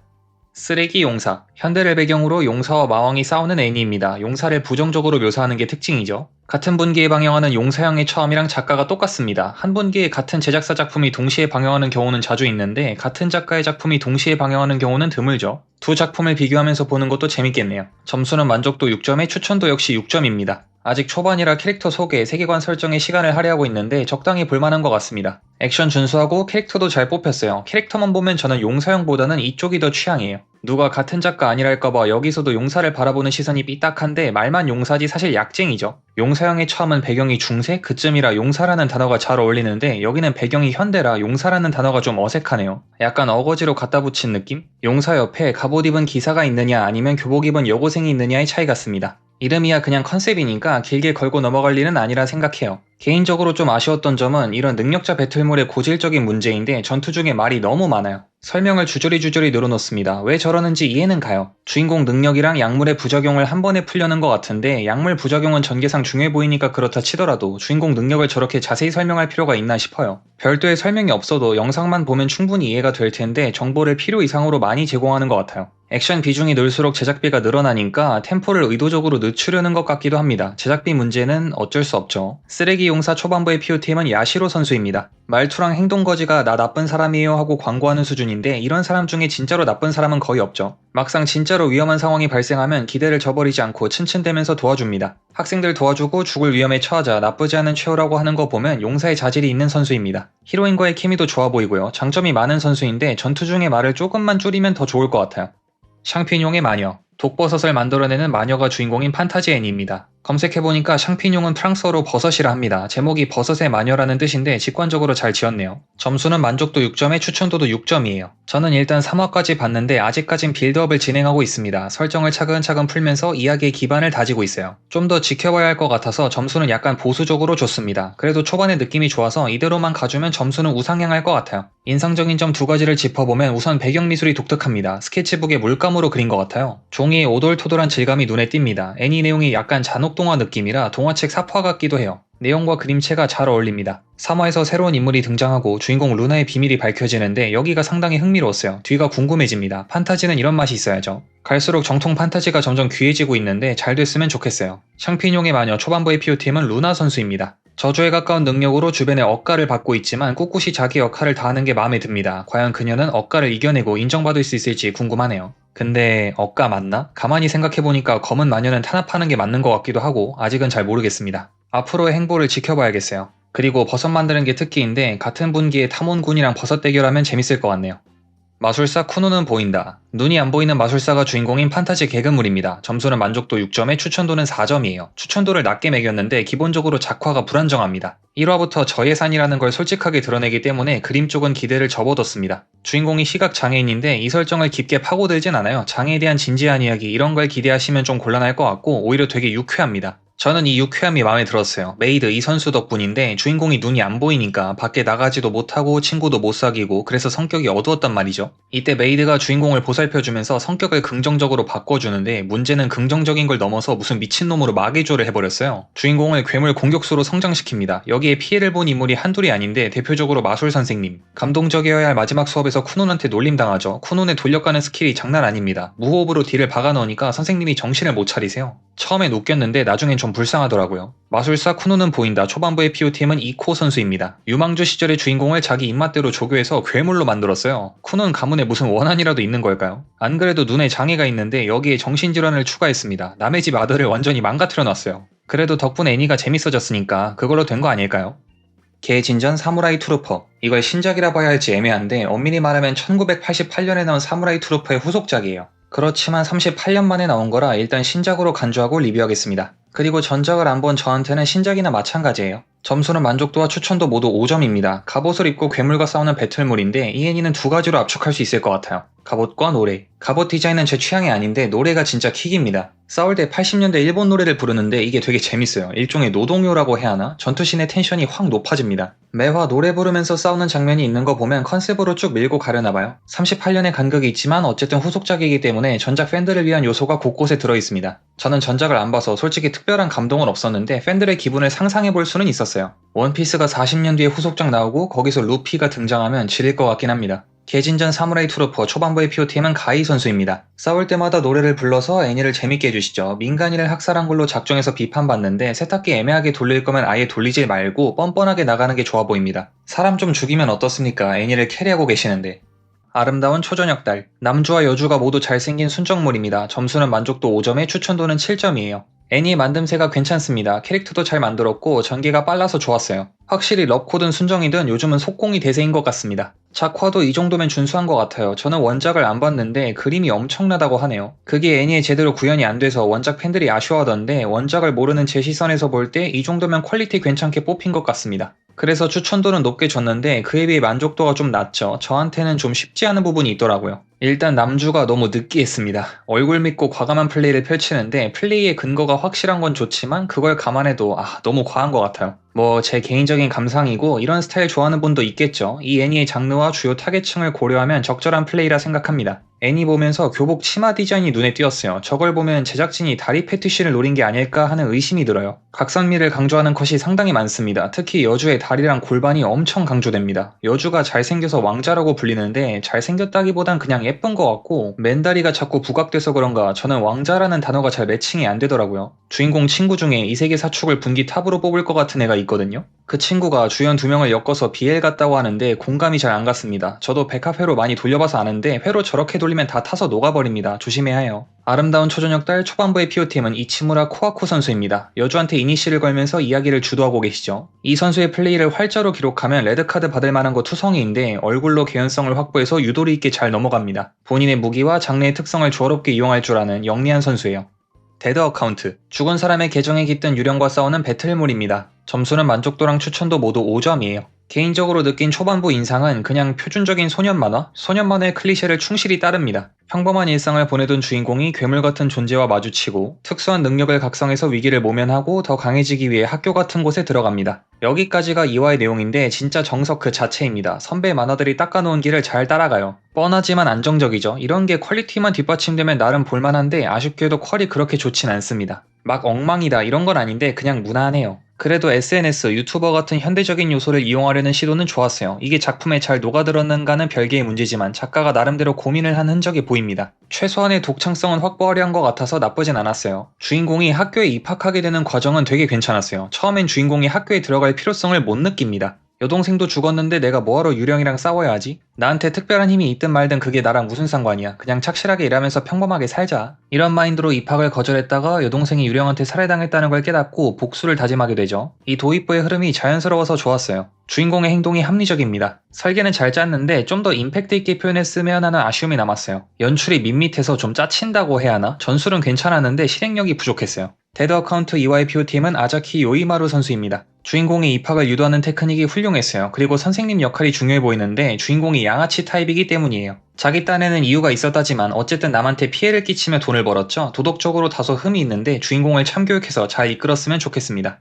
쓰레기 용사. 현대를 배경으로 용사와 마왕이 싸우는 애니입니다. 용사를 부정적으로 묘사하는 게 특징이죠. 같은 분기에 방영하는 용사형의 처음이랑 작가가 똑같습니다. 한 분기에 같은 제작사 작품이 동시에 방영하는 경우는 자주 있는데 같은 작가의 작품이 동시에 방영하는 경우는 드물죠. 두 작품을 비교하면서 보는 것도 재밌겠네요. 점수는 만족도 6점에 추천도 역시 6점입니다. 아직 초반이라 캐릭터 소개, 세계관 설정에 시간을 할애하고 있는데 적당히 볼만한 것 같습니다. 액션 준수하고 캐릭터도 잘 뽑혔어요. 캐릭터만 보면 저는 용사형보다는 이쪽이 더 취향이에요. 누가 같은 작가 아니랄까봐 여기서도 용사를 바라보는 시선이 삐딱한데 말만 용사지 사실 약쟁이죠. 용사형의 처음은 배경이 중세? 그쯤이라 용사라는 단어가 잘 어울리는데 여기는 배경이 현대라 용사라는 단어가 좀 어색하네요. 약간 어거지로 갖다 붙인 느낌? 용사 옆에 갑옷 입은 기사가 있느냐 아니면 교복 입은 여고생이 있느냐의 차이 같습니다. 이름이야 그냥 컨셉이니까 길게 걸고 넘어갈 일은 아니라 생각해요. 개인적으로 좀 아쉬웠던 점은 이런 능력자 배틀물의 고질적인 문제인데 전투 중에 말이 너무 많아요. 설명을 주저리 늘어놓습니다. 왜 저러는지 이해는 가요. 주인공 능력이랑 약물의 부작용을 한 번에 풀려는 것 같은데 약물 부작용은 전개상 중요해 보이니까 그렇다 치더라도 주인공 능력을 저렇게 자세히 설명할 필요가 있나 싶어요. 별도의 설명이 없어도 영상만 보면 충분히 이해가 될 텐데 정보를 필요 이상으로 많이 제공하는 것 같아요. 액션 비중이 늘수록 제작비가 늘어나니까 템포를 의도적으로 늦추려는 것 같기도 합니다. 제작비 문제는 어쩔 수 없죠. 쓰레기 용사 초반부의 POTM은 야시로 선수입니다. 말투랑 행동거지가 나 나쁜 사람이에요 하고 광고하는 수준인데 이런 사람 중에 진짜로 나쁜 사람은 거의 없죠. 막상 진짜로 위험한 상황이 발생하면 기대를 저버리지 않고 츤츤대면서 도와줍니다. 학생들 도와주고 죽을 위험에 처하자 나쁘지 않은 최후라고 하는 거 보면 용사의 자질이 있는 선수입니다. 히로인과의 케미도 좋아 보이고요. 장점이 많은 선수인데 전투 중에 말을 조금만 줄이면 더 좋을 것 같아요. 샹피뇽의 마녀. 독버섯을 만들어내는 마녀가 주인공인 판타지 애니입니다. 검색해보니까 샹피뇽은 프랑스어로 버섯이라 합니다. 제목이 버섯의 마녀라는 뜻인데 직관적으로 잘 지었네요. 점수는 만족도 6점에 추천도도 6점이에요. 저는 일단 3화까지 봤는데 아직까진 빌드업을 진행하고 있습니다. 설정을 차근차근 풀면서 이야기의 기반을 다지고 있어요. 좀 더 지켜봐야 할 것 같아서 점수는 약간 보수적으로 줬습니다. 그래도 초반에 느낌이 좋아서 이대로만 가주면 점수는 우상향할 것 같아요. 인상적인 점 두 가지를 짚어보면 우선 배경 미술이 독특합니다. 스케치북에 물감으로 그린 것 같아요. 종이의 오돌토돌한 질감이 눈에 띕니다. 애니 내용이 약간 잔혹동화 느낌이라 동화책 사파 같기도 해요. 내용과 그림체가 잘 어울립니다. 3화에서 새로운 인물이 등장하고 주인공 루나의 비밀이 밝혀지는데 여기가 상당히 흥미로웠어요. 뒤가 궁금해집니다. 판타지는 이런 맛이 있어야죠. 갈수록 정통 판타지가 점점 귀해지고 있는데 잘 됐으면 좋겠어요. 샹피뇽의 마녀 초반부의 POTM은 루나 선수입니다. 저주에 가까운 능력으로 주변의 억가를 받고 있지만 꿋꿋이 자기 역할을 다하는 게 마음에 듭니다. 과연 그녀는 억가를 이겨내고 인정받을 수 있을지 궁금하네요. 근데 억가 맞나? 가만히 생각해보니까 검은 마녀는 탄압하는 게 맞는 것 같기도 하고 아직은 잘 모르겠습니다. 앞으로의 행보를 지켜봐야겠어요. 그리고 버섯 만드는 게 특기인데 같은 분기에 탐혼군이랑 버섯 대결하면 재밌을 것 같네요. 마술사 쿠노는 보인다. 눈이 안 보이는 마술사가 주인공인 판타지 개그물입니다. 점수는 만족도 6점에 추천도는 4점이에요. 추천도를 낮게 매겼는데 기본적으로 작화가 불안정합니다. 1화부터 저예산이라는 걸 솔직하게 드러내기 때문에 그림 쪽은 기대를 접어뒀습니다. 주인공이 시각장애인인데 이 설정을 깊게 파고들진 않아요. 장애에 대한 진지한 이야기 이런 걸 기대하시면 좀 곤란할 것 같고 오히려 되게 유쾌합니다. 저는 이 유쾌함이 마음에 들었어요. 메이드 이 선수 덕분인데 주인공이 눈이 안 보이니까 밖에 나가지도 못하고 친구도 못 사귀고 그래서 성격이 어두웠단 말이죠. 이때 메이드가 주인공을 보살펴주면서 성격을 긍정적으로 바꿔주는데 문제는 긍정적인 걸 넘어서 무슨 미친놈으로 마개조를 해버렸어요. 주인공을 괴물 공격수로 성장시킵니다. 여기에 피해를 본 인물이 한둘이 아닌데 대표적으로 마술 선생님. 감동적이어야 할 마지막 수업에서 쿠논한테 놀림당하죠. 쿠논의 돌려가는 스킬이 장난 아닙니다. 무호흡으로 딜을 박아넣으니까 선생님이 정신을 못 차리세요. 처음엔 웃겼는데 나중엔 좀 불쌍하더라고요. 마술사 쿠노는 보인다. 초반부의 POTM은 이코 선수입니다. 유망주 시절의 주인공을 자기 입맛대로 조교해서 괴물로 만들었어요. 쿠노는 가문에 무슨 원한이라도 있는 걸까요? 안 그래도 눈에 장애가 있는데 여기에 정신질환을 추가했습니다. 남의 집 아들을 완전히 망가뜨려놨어요. 그래도 덕분에 애니가 재밌어졌으니까 그걸로 된 거 아닐까요? 개진전 사무라이 트루퍼. 이걸 신작이라 봐야 할지 애매한데 엄밀히 말하면 1988년에 나온 사무라이 트루퍼의 후속작이에요. 그렇지만 38년 만에 나온 거라 일단 신작으로 간주하고 리뷰하겠습니다. 그리고 전작을 안 본 저한테는 신작이나 마찬가지예요. 점수는 만족도와 추천도 모두 5점입니다. 갑옷을 입고 괴물과 싸우는 배틀물인데 이 애니는 두 가지로 압축할 수 있을 것 같아요. 갑옷과 노래. 갑옷 디자인은 제 취향이 아닌데 노래가 진짜 킥입니다. 싸울 때 80년대 일본 노래를 부르는데 이게 되게 재밌어요. 일종의 노동요라고 해야 하나? 전투씬의 텐션이 확 높아집니다. 매화 노래 부르면서 싸우는 장면이 있는 거 보면 컨셉으로 쭉 밀고 가려나봐요. 38년의 간격이 있지만 어쨌든 후속작이기 때문에 전작 팬들을 위한 요소가 곳곳에 들어있습니다. 저는 전작을 안 봐서 솔직히 특별한 감동은 없었는데 팬들의 기분을 상상해볼 수는 있었어요. 원피스가 40년 뒤에 후속작 나오고 거기서 루피가 등장하면 지릴 것 같긴 합니다. 개진전 사무라이 트루퍼 초반부의 POTM은 가이 선수입니다. 싸울 때마다 노래를 불러서 애니를 재밌게 해주시죠. 민간인을 학살한 걸로 작정해서 비판받는데 세탁기 애매하게 돌릴 거면 아예 돌리지 말고 뻔뻔하게 나가는 게 좋아 보입니다. 사람 좀 죽이면 어떻습니까? 애니를 캐리하고 계시는데. 아름다운 초저녁 달. 남주와 여주가 모두 잘생긴 순정물입니다. 점수는 만족도 5점에 추천도는 7점이에요. 애니 만듦새가 괜찮습니다. 캐릭터도 잘 만들었고 전개가 빨라서 좋았어요. 확실히 럽코든 순정이든 요즘은 속공이 대세인 것 같습니다. 작화도 이 정도면 준수한 것 같아요. 저는 원작을 안 봤는데 그림이 엄청나다고 하네요. 그게 애니에 제대로 구현이 안 돼서 원작 팬들이 아쉬워하던데 원작을 모르는 제 시선에서 볼 때 이 정도면 퀄리티 괜찮게 뽑힌 것 같습니다. 그래서 추천도는 높게 줬는데 그에 비해 만족도가 좀 낮죠. 저한테는 좀 쉽지 않은 부분이 있더라고요. 일단 남주가 너무 느끼했습니다. 얼굴 믿고 과감한 플레이를 펼치는데 플레이의 근거가 확실한 건 좋지만 그걸 감안해도 너무 과한 것 같아요. 뭐 제 개인적인 감상이고 이런 스타일 좋아하는 분도 있겠죠. 이 애니의 장르와 주요 타겟층을 고려하면 적절한 플레이라 생각합니다. 애니 보면서 교복 치마 디자인이 눈에 띄었어요. 저걸 보면 제작진이 다리 패티시를 노린 게 아닐까 하는 의심이 들어요. 각선미를 강조하는 컷이 상당히 많습니다. 특히 여주의 다리랑 골반이 엄청 강조됩니다. 여주가 잘생겨서 왕자라고 불리는데 잘생겼다기보단 그냥 예쁜 것 같고 맨다리가 자꾸 부각돼서 그런가 저는 왕자라는 단어가 잘 매칭이 안 되더라고요. 주인공 친구 중에 이세계 사축을 분기 탑으로 뽑을 것 같은 애가 있거든요. 그 친구가 주연 2명을 엮어서 BL 같다고 하는데 공감이 잘 안 갔습니다. 저도 백합회로 많이 돌려봐서 아는데 회로 저렇게 돌리면 다 타서 녹아버립니다. 조심해야 해요. 아름다운 초저녁 달 초반부의 POTM은 이치무라 코아쿠 선수입니다. 여주한테 이니시를 걸면서 이야기를 주도하고 계시죠. 이 선수의 플레이를 활자로 기록하면 레드카드 받을 만한 거 투성이인데 얼굴로 개연성을 확보해서 유도리 있게 잘 넘어갑니다. 본인의 무기와 장르의 특성을 조화롭게 이용할 줄 아는 영리한 선수예요. 데드 어카운트, 죽은 사람의 계정에 깃든 유령과 싸우는 배틀물입니다. 점수는 만족도랑 추천도 모두 5점이에요. 개인적으로 느낀 초반부 인상은 그냥 표준적인 소년 만화? 소년 만화의 클리셰를 충실히 따릅니다. 평범한 일상을 보내던 주인공이 괴물 같은 존재와 마주치고 특수한 능력을 각성해서 위기를 모면하고 더 강해지기 위해 학교 같은 곳에 들어갑니다. 여기까지가 2화의 내용인데 진짜 정석 그 자체입니다. 선배 만화들이 닦아놓은 길을 잘 따라가요. 뻔하지만 안정적이죠. 이런 게 퀄리티만 뒷받침되면 나름 볼만한데 아쉽게도 퀄이 그렇게 좋진 않습니다. 막 엉망이다 이런 건 아닌데 그냥 무난해요. 그래도 SNS, 유튜버 같은 현대적인 요소를 이용하려는 시도는 좋았어요. 이게 작품에 잘 녹아들었는가는 별개의 문제지만 작가가 나름대로 고민을 한 흔적이 보입니다. 최소한의 독창성은 확보하려 한 것 같아서 나쁘진 않았어요. 주인공이 학교에 입학하게 되는 과정은 되게 괜찮았어요. 처음엔 주인공이 학교에 들어갈 필요성을 못 느낍니다. 여동생도 죽었는데 내가 뭐하러 유령이랑 싸워야 하지? 나한테 특별한 힘이 있든 말든 그게 나랑 무슨 상관이야. 그냥 착실하게 일하면서 평범하게 살자. 이런 마인드로 입학을 거절했다가 여동생이 유령한테 살해당했다는 걸 깨닫고 복수를 다짐하게 되죠. 이 도입부의 흐름이 자연스러워서 좋았어요. 주인공의 행동이 합리적입니다. 설계는 잘 짰는데 좀 더 임팩트 있게 표현했으면 하는 아쉬움이 남았어요. 연출이 밋밋해서 좀 짜친다고 해야 하나? 전술은 괜찮았는데 실행력이 부족했어요. 데드 어카운트 2화의 PO팀은 아자키 요이마루 선수입니다. 주인공의 입학을 유도하는 테크닉이 훌륭했어요. 그리고 선생님 역할이 중요해 보이는데 주인공이 양아치 타입이기 때문이에요. 자기 딴에는 이유가 있었다지만 어쨌든 남한테 피해를 끼치며 돈을 벌었죠. 도덕적으로 다소 흠이 있는데 주인공을 참교육해서 잘 이끌었으면 좋겠습니다.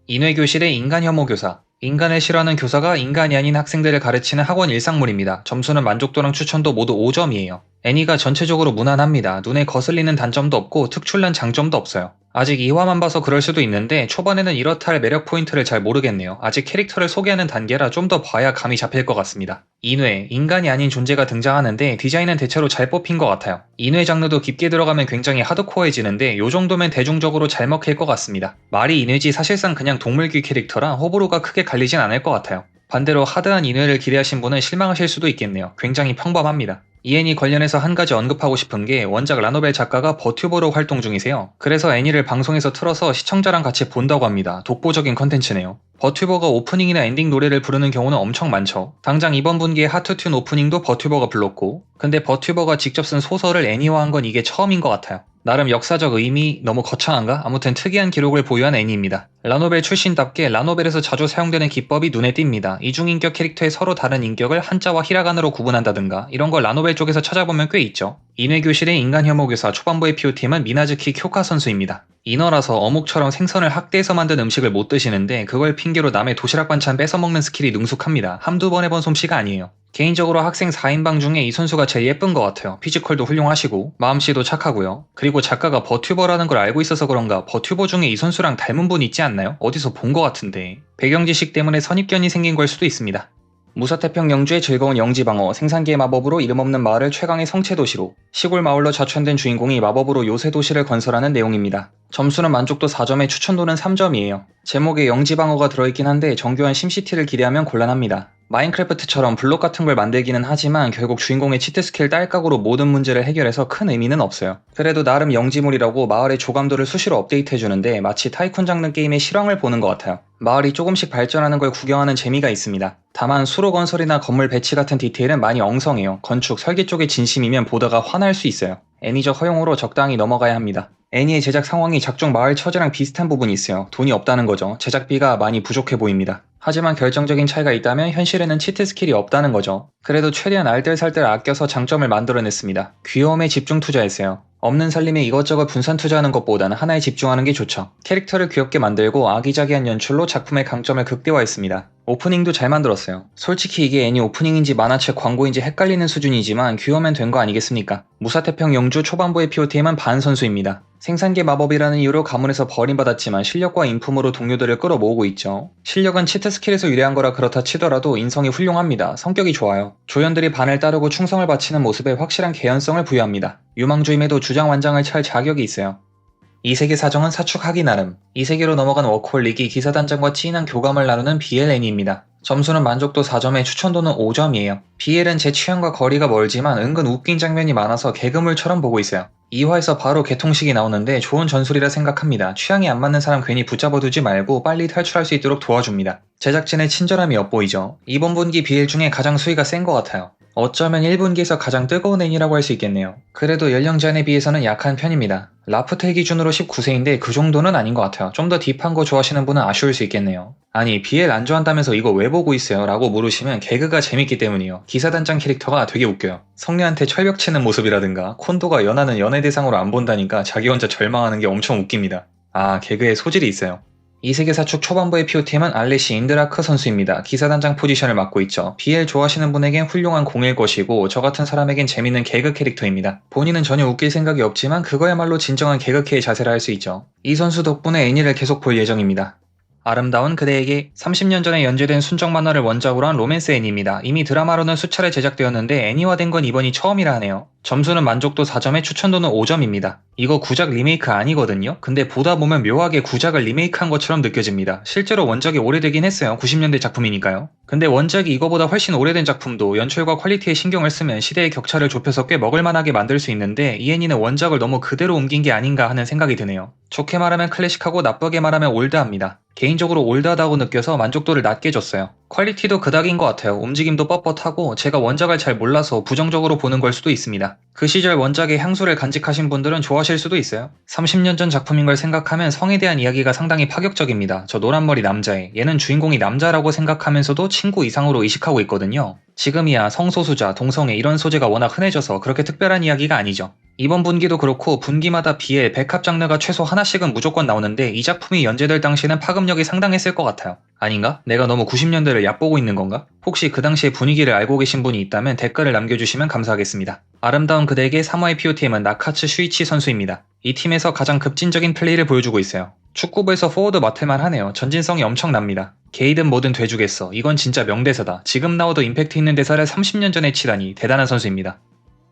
인외교실의 인간혐오 교사. 인간을 싫어하는 교사가 인간이 아닌 학생들을 가르치는 학원 일상물입니다. 점수는 만족도랑 추천도 모두 5점이에요. 애니가 전체적으로 무난합니다. 눈에 거슬리는 단점도 없고 특출난 장점도 없어요. 아직 2화만 봐서 그럴 수도 있는데 초반에는 이렇다 할 매력 포인트를 잘 모르겠네요. 아직 캐릭터를 소개하는 단계라 좀 더 봐야 감이 잡힐 것 같습니다. 인외, 인간이 아닌 존재가 등장하는데 디자인은 대체로 잘 뽑힌 것 같아요. 인외 장르도 깊게 들어가면 굉장히 하드코어해지는데 요 정도면 대중적으로 잘 먹힐 것 같습니다. 말이 인외지 사실상 그냥 동물귀 캐릭터라 호불호가 크게 갈리진 않을 것 같아요. 반대로 하드한 인외를 기대하신 분은 실망하실 수도 있겠네요. 굉장히 평범합니다. 이 애니 관련해서 한 가지 언급하고 싶은 게 원작 라노벨 작가가 버튜버로 활동 중이세요. 그래서 애니를 방송에서 틀어서 시청자랑 같이 본다고 합니다. 독보적인 컨텐츠네요. 버튜버가 오프닝이나 엔딩 노래를 부르는 경우는 엄청 많죠. 당장 이번 분기의 하트튠 오프닝도 버튜버가 불렀고, 근데 버튜버가 직접 쓴 소설을 애니화한 건 이게 처음인 것 같아요. 나름 역사적 의미 너무 거창한가? 아무튼 특이한 기록을 보유한 애니입니다. 라노벨 출신답게 라노벨에서 자주 사용되는 기법이 눈에 띕니다. 이중인격 캐릭터의 서로 다른 인격을 한자와 히라가나로 구분한다든가 이런 걸 라노벨 쪽에서 찾아보면 꽤 있죠. 인외교실의 인간혐오교사 초반부의 PO팀은 미나즈키 쿄카 선수입니다. 인어라서 어묵처럼 생선을 학대해서 만든 음식을 못 드시는데 그걸 핑계로 남의 도시락 반찬 뺏어먹는 스킬이 능숙합니다. 한두 번 해본 솜씨가 아니에요. 개인적으로 학생 4인방 중에 이 선수가 제일 예쁜 것 같아요. 피지컬도 훌륭하시고 마음씨도 착하고요. 그리고 작가가 버튜버라는 걸 알고 있어서 그런가 버튜버 중에 이 선수랑 닮은 분 있지 않나요? 어디서 본 것 같은데. 배경 지식 때문에 선입견이 생긴 걸 수도 있습니다. 무사태평 영주의 즐거운 영지방어, 생산기의 마법으로 이름 없는 마을을 최강의 성체도시로, 시골 마을로 좌천된 주인공이 마법으로 요새도시를 건설하는 내용입니다. 점수는 만족도 4점에 추천도는 3점이에요. 제목에 영지방어가 들어있긴 한데 정교한 심시티를 기대하면 곤란합니다. 마인크래프트처럼 블록 같은 걸 만들기는 하지만 결국 주인공의 치트 스킬 딸깍으로 모든 문제를 해결해서 큰 의미는 없어요. 그래도 나름 영지물이라고 마을의 조감도를 수시로 업데이트해주는데 마치 타이쿤 장르 게임의 실황을 보는 것 같아요. 마을이 조금씩 발전하는 걸 구경하는 재미가 있습니다. 다만 수로 건설이나 건물 배치 같은 디테일은 많이 엉성해요. 건축, 설계 쪽에 진심이면 보다가 화날 수 있어요. 애니적 허용으로 적당히 넘어가야 합니다. 애니의 제작 상황이 작중 마을 처지랑 비슷한 부분이 있어요. 돈이 없다는 거죠. 제작비가 많이 부족해 보입니다. 하지만 결정적인 차이가 있다면 현실에는 치트 스킬이 없다는 거죠. 그래도 최대한 알뜰살뜰 아껴서 장점을 만들어냈습니다. 귀여움에 집중 투자했어요. 없는 살림에 이것저것 분산 투자하는 것보다는 하나에 집중하는 게 좋죠. 캐릭터를 귀엽게 만들고 아기자기한 연출로 작품의 강점을 극대화했습니다. 오프닝도 잘 만들었어요. 솔직히 이게 애니 오프닝인지 만화책 광고인지 헷갈리는 수준이지만 귀여우면 된 거 아니겠습니까? 무사태평 영주 초반부의 POTM은 반 선수입니다. 생산계 마법이라는 이유로 가문에서 버림받았지만 실력과 인품으로 동료들을 끌어모으고 있죠. 실력은 치트 스킬에서 유래한 거라 그렇다 치더라도 인성이 훌륭합니다. 성격이 좋아요. 조연들이 반을 따르고 충성을 바치는 모습에 확실한 개연성을 부여합니다. 유망주임에도 주장완장을 찰 자격이 있어요. 이 세계 사정은 사축하기 나름. 이 세계로 넘어간 워크홀릭이 기사단장과 친한 교감을 나누는 BL 애니입니다. 점수는 만족도 4점에 추천도는 5점이에요. BL은 제 취향과 거리가 멀지만 은근 웃긴 장면이 많아서 개그물처럼 보고 있어요. 2화에서 바로 개통식이 나오는데 좋은 전술이라 생각합니다. 취향이 안 맞는 사람 괜히 붙잡아두지 말고 빨리 탈출할 수 있도록 도와줍니다. 제작진의 친절함이 엿보이죠. 이번 분기 BL 중에 가장 수위가 센 것 같아요. 어쩌면 1분기에서 가장 뜨거운 애니라고 할 수 있겠네요. 그래도 연령 제한에 비해서는 약한 편입니다. 라프텔 기준으로 19세인데 그 정도는 아닌 것 같아요. 좀 더 딥한 거 좋아하시는 분은 아쉬울 수 있겠네요. 아니 BL 안 좋아한다면서 이거 왜 보고 있어요? 라고 물으시면 개그가 재밌기 때문이요. 기사단장 캐릭터가 되게 웃겨요. 성녀한테 철벽 치는 모습이라든가 콘도가 연하는 연애 대상으로 안 본다니까 자기 혼자 절망하는 게 엄청 웃깁니다. 아 개그에 소질이 있어요. 이세계사축 초반부의 POTM은 알레시 인드라크 선수입니다. 기사단장 포지션을 맡고 있죠. BL 좋아하시는 분에겐 훌륭한 공일 것이고 저 같은 사람에겐 재밌는 개그 캐릭터입니다. 본인은 전혀 웃길 생각이 없지만 그거야말로 진정한 개그캐의 자세라 할 수 있죠. 이 선수 덕분에 애니를 계속 볼 예정입니다. 아름다운 그대에게 30년 전에 연재된 순정 만화를 원작으로 한 로맨스 애니입니다. 이미 드라마로는 수차례 제작되었는데 애니화된 건 이번이 처음이라 하네요. 점수는 만족도 4점에 추천도는 5점입니다. 이거 구작 리메이크 아니거든요? 근데 보다 보면 묘하게 구작을 리메이크한 것처럼 느껴집니다. 실제로 원작이 오래되긴 했어요. 90년대 작품이니까요. 근데 원작이 이거보다 훨씬 오래된 작품도 연출과 퀄리티에 신경을 쓰면 시대의 격차를 좁혀서 꽤 먹을만하게 만들 수 있는데 이 애니는 원작을 너무 그대로 옮긴 게 아닌가 하는 생각이 드네요. 좋게 말하면 클래식하고 나쁘게 말하면 올드합니다. 개인적으로 올드하다고 느껴서 만족도를 낮게 줬어요. 퀄리티도 그닥인 것 같아요. 움직임도 뻣뻣하고 제가 원작을 잘 몰라서 부정적으로 보는 걸 수도 있습니다. 그 시절 원작의 향수를 간직하신 분들은 좋아하실 수도 있어요. 30년 전 작품인 걸 생각하면 성에 대한 이야기가 상당히 파격적입니다. 저 노란머리 남자애, 얘는 주인공이 남자라고 생각하면서도 친구 이상으로 의식하고 있거든요. 지금이야 성소수자, 동성애 이런 소재가 워낙 흔해져서 그렇게 특별한 이야기가 아니죠. 이번 분기도 그렇고 분기마다 BL, 백합 장르가 최소 하나씩은 무조건 나오는데 이 작품이 연재될 당시에는 파급력이 상당했을 것 같아요. 아닌가? 내가 너무 90년대를 얕보고 있는 건가? 혹시 그 당시의 분위기를 알고 계신 분이 있다면 댓글을 남겨주시면 감사하겠습니다. 아름다운 그대에게 3화의 POTM은 나카츠 슈이치 선수입니다. 이 팀에서 가장 급진적인 플레이를 보여주고 있어요. 축구부에서 포워드 맡을만 하네요. 전진성이 엄청납니다. 게이든 뭐든 돼주겠어. 이건 진짜 명대사다. 지금 나와도 임팩트 있는 대사를 30년 전에 치다니 대단한 선수입니다.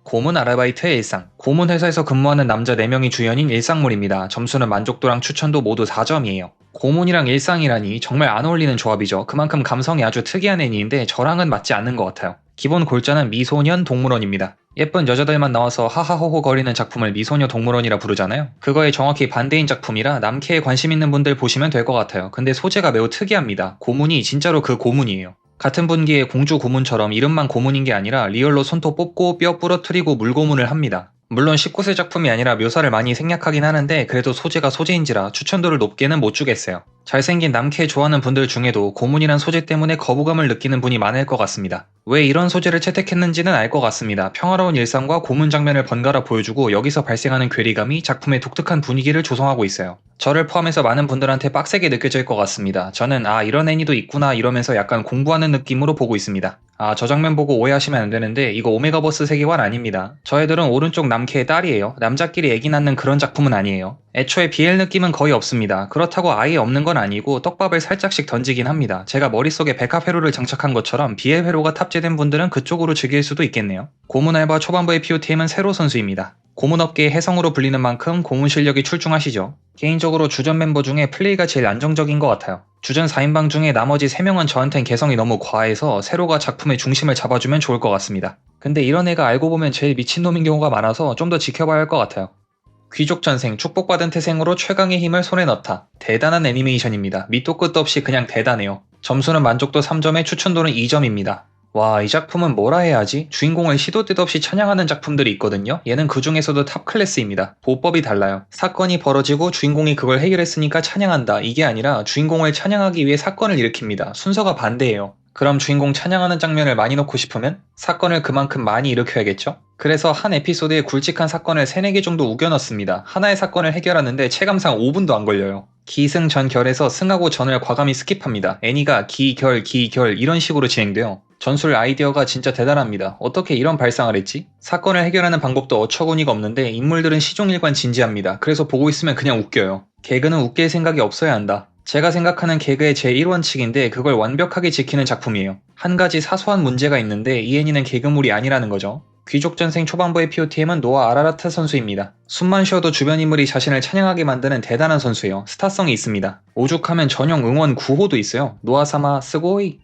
고문 아르바이트의 일상. 고문 회사에서 근무하는 남자 4명이 주연인 일상물입니다. 점수는 만족도랑 추천도 모두 4점이에요. 고문이랑 일상이라니 정말 안 어울리는 조합이죠. 그만큼 감성이 아주 특이한 애니인데 저랑은 맞지 않는 것 같아요. 기본 골자는 미소년 동물원입니다. 예쁜 여자들만 나와서 하하호호 거리는 작품을 미소녀 동물원이라 부르잖아요. 그거에 정확히 반대인 작품이라 남캐에 관심 있는 분들 보시면 될 것 같아요. 근데 소재가 매우 특이합니다. 고문이 진짜로 그 고문이에요. 같은 분기에 공주 고문처럼 이름만 고문인 게 아니라 리얼로 손톱 뽑고 뼈 부러뜨리고 물고문을 합니다. 물론 19세 작품이 아니라 묘사를 많이 생략하긴 하는데 그래도 소재가 소재인지라 추천도를 높게는 못 주겠어요. 잘생긴 남캐 좋아하는 분들 중에도 고문이란 소재 때문에 거부감을 느끼는 분이 많을 것 같습니다. 왜 이런 소재를 채택했는지는 알 것 같습니다. 평화로운 일상과 고문 장면을 번갈아 보여주고 여기서 발생하는 괴리감이 작품의 독특한 분위기를 조성하고 있어요. 저를 포함해서 많은 분들한테 빡세게 느껴질 것 같습니다. 저는 이런 애니도 있구나 이러면서 약간 공부하는 느낌으로 보고 있습니다. 저 장면 보고 오해하시면 안 되는데 이거 오메가버스 세계관 아닙니다. 저 애들은 오른쪽 남캐의 딸이에요. 남자끼리 애기 낳는 그런 작품은 아니에요. 애초에 BL 느낌은 거의 없습니다. 그렇다고 아예 없는 건 아니고 떡밥을 살짝씩 던지긴 합니다. 제가 머릿속에 백합 회로를 장착한 것처럼 BL 회로가 탑재된 분들은 그쪽으로 즐길 수도 있겠네요. 고문 알바 초반부의 POTM은 세로 선수입니다. 고문업계의 혜성으로 불리는 만큼 고문 실력이 출중하시죠. 개인적으로 주전 멤버 중에 플레이가 제일 안정적인 것 같아요. 주전 4인방 중에 나머지 3명은 저한텐 개성이 너무 과해서 세로가 작품의 중심을 잡아주면 좋을 것 같습니다. 근데 이런 애가 알고 보면 제일 미친놈인 경우가 많아서 좀 더 지켜봐야 할 것 같아요. 귀족 전생, 축복받은 태생으로 최강의 힘을 손에 넣다. 대단한 애니메이션입니다. 밑도 끝도 없이 그냥 대단해요. 점수는 만족도 3점에 추천도는 2점입니다. 와, 이 작품은 뭐라 해야 하지? 주인공을 시도 때도 없이 찬양하는 작품들이 있거든요? 얘는 그 중에서도 탑 클래스입니다. 보법이 달라요. 사건이 벌어지고 주인공이 그걸 해결했으니까 찬양한다. 이게 아니라 주인공을 찬양하기 위해 사건을 일으킵니다. 순서가 반대예요. 그럼 주인공 찬양하는 장면을 많이 넣고 싶으면 사건을 그만큼 많이 일으켜야겠죠? 그래서 한 에피소드에 굵직한 사건을 3-4개 정도 우겨 넣습니다. 하나의 사건을 해결하는데 체감상 5분도 안 걸려요. 기승전결에서 승하고 전을 과감히 스킵합니다. 애니가 기결 이런 식으로 진행돼요. 전술 아이디어가 진짜 대단합니다. 어떻게 이런 발상을 했지? 사건을 해결하는 방법도 어처구니가 없는데 인물들은 시종일관 진지합니다. 그래서 보고 있으면 그냥 웃겨요. 개그는 웃길 생각이 없어야 한다. 제가 생각하는 개그의 제1원칙인데 그걸 완벽하게 지키는 작품이에요. 한 가지 사소한 문제가 있는데 이 애니는 개그물이 아니라는 거죠. 귀족전생 초반부의 POTM은 노아 아라라타 선수입니다. 숨만 쉬어도 주변 인물이 자신을 찬양하게 만드는 대단한 선수예요. 스타성이 있습니다. 오죽하면 전용 응원 구호도 있어요. 노아사마 스고이.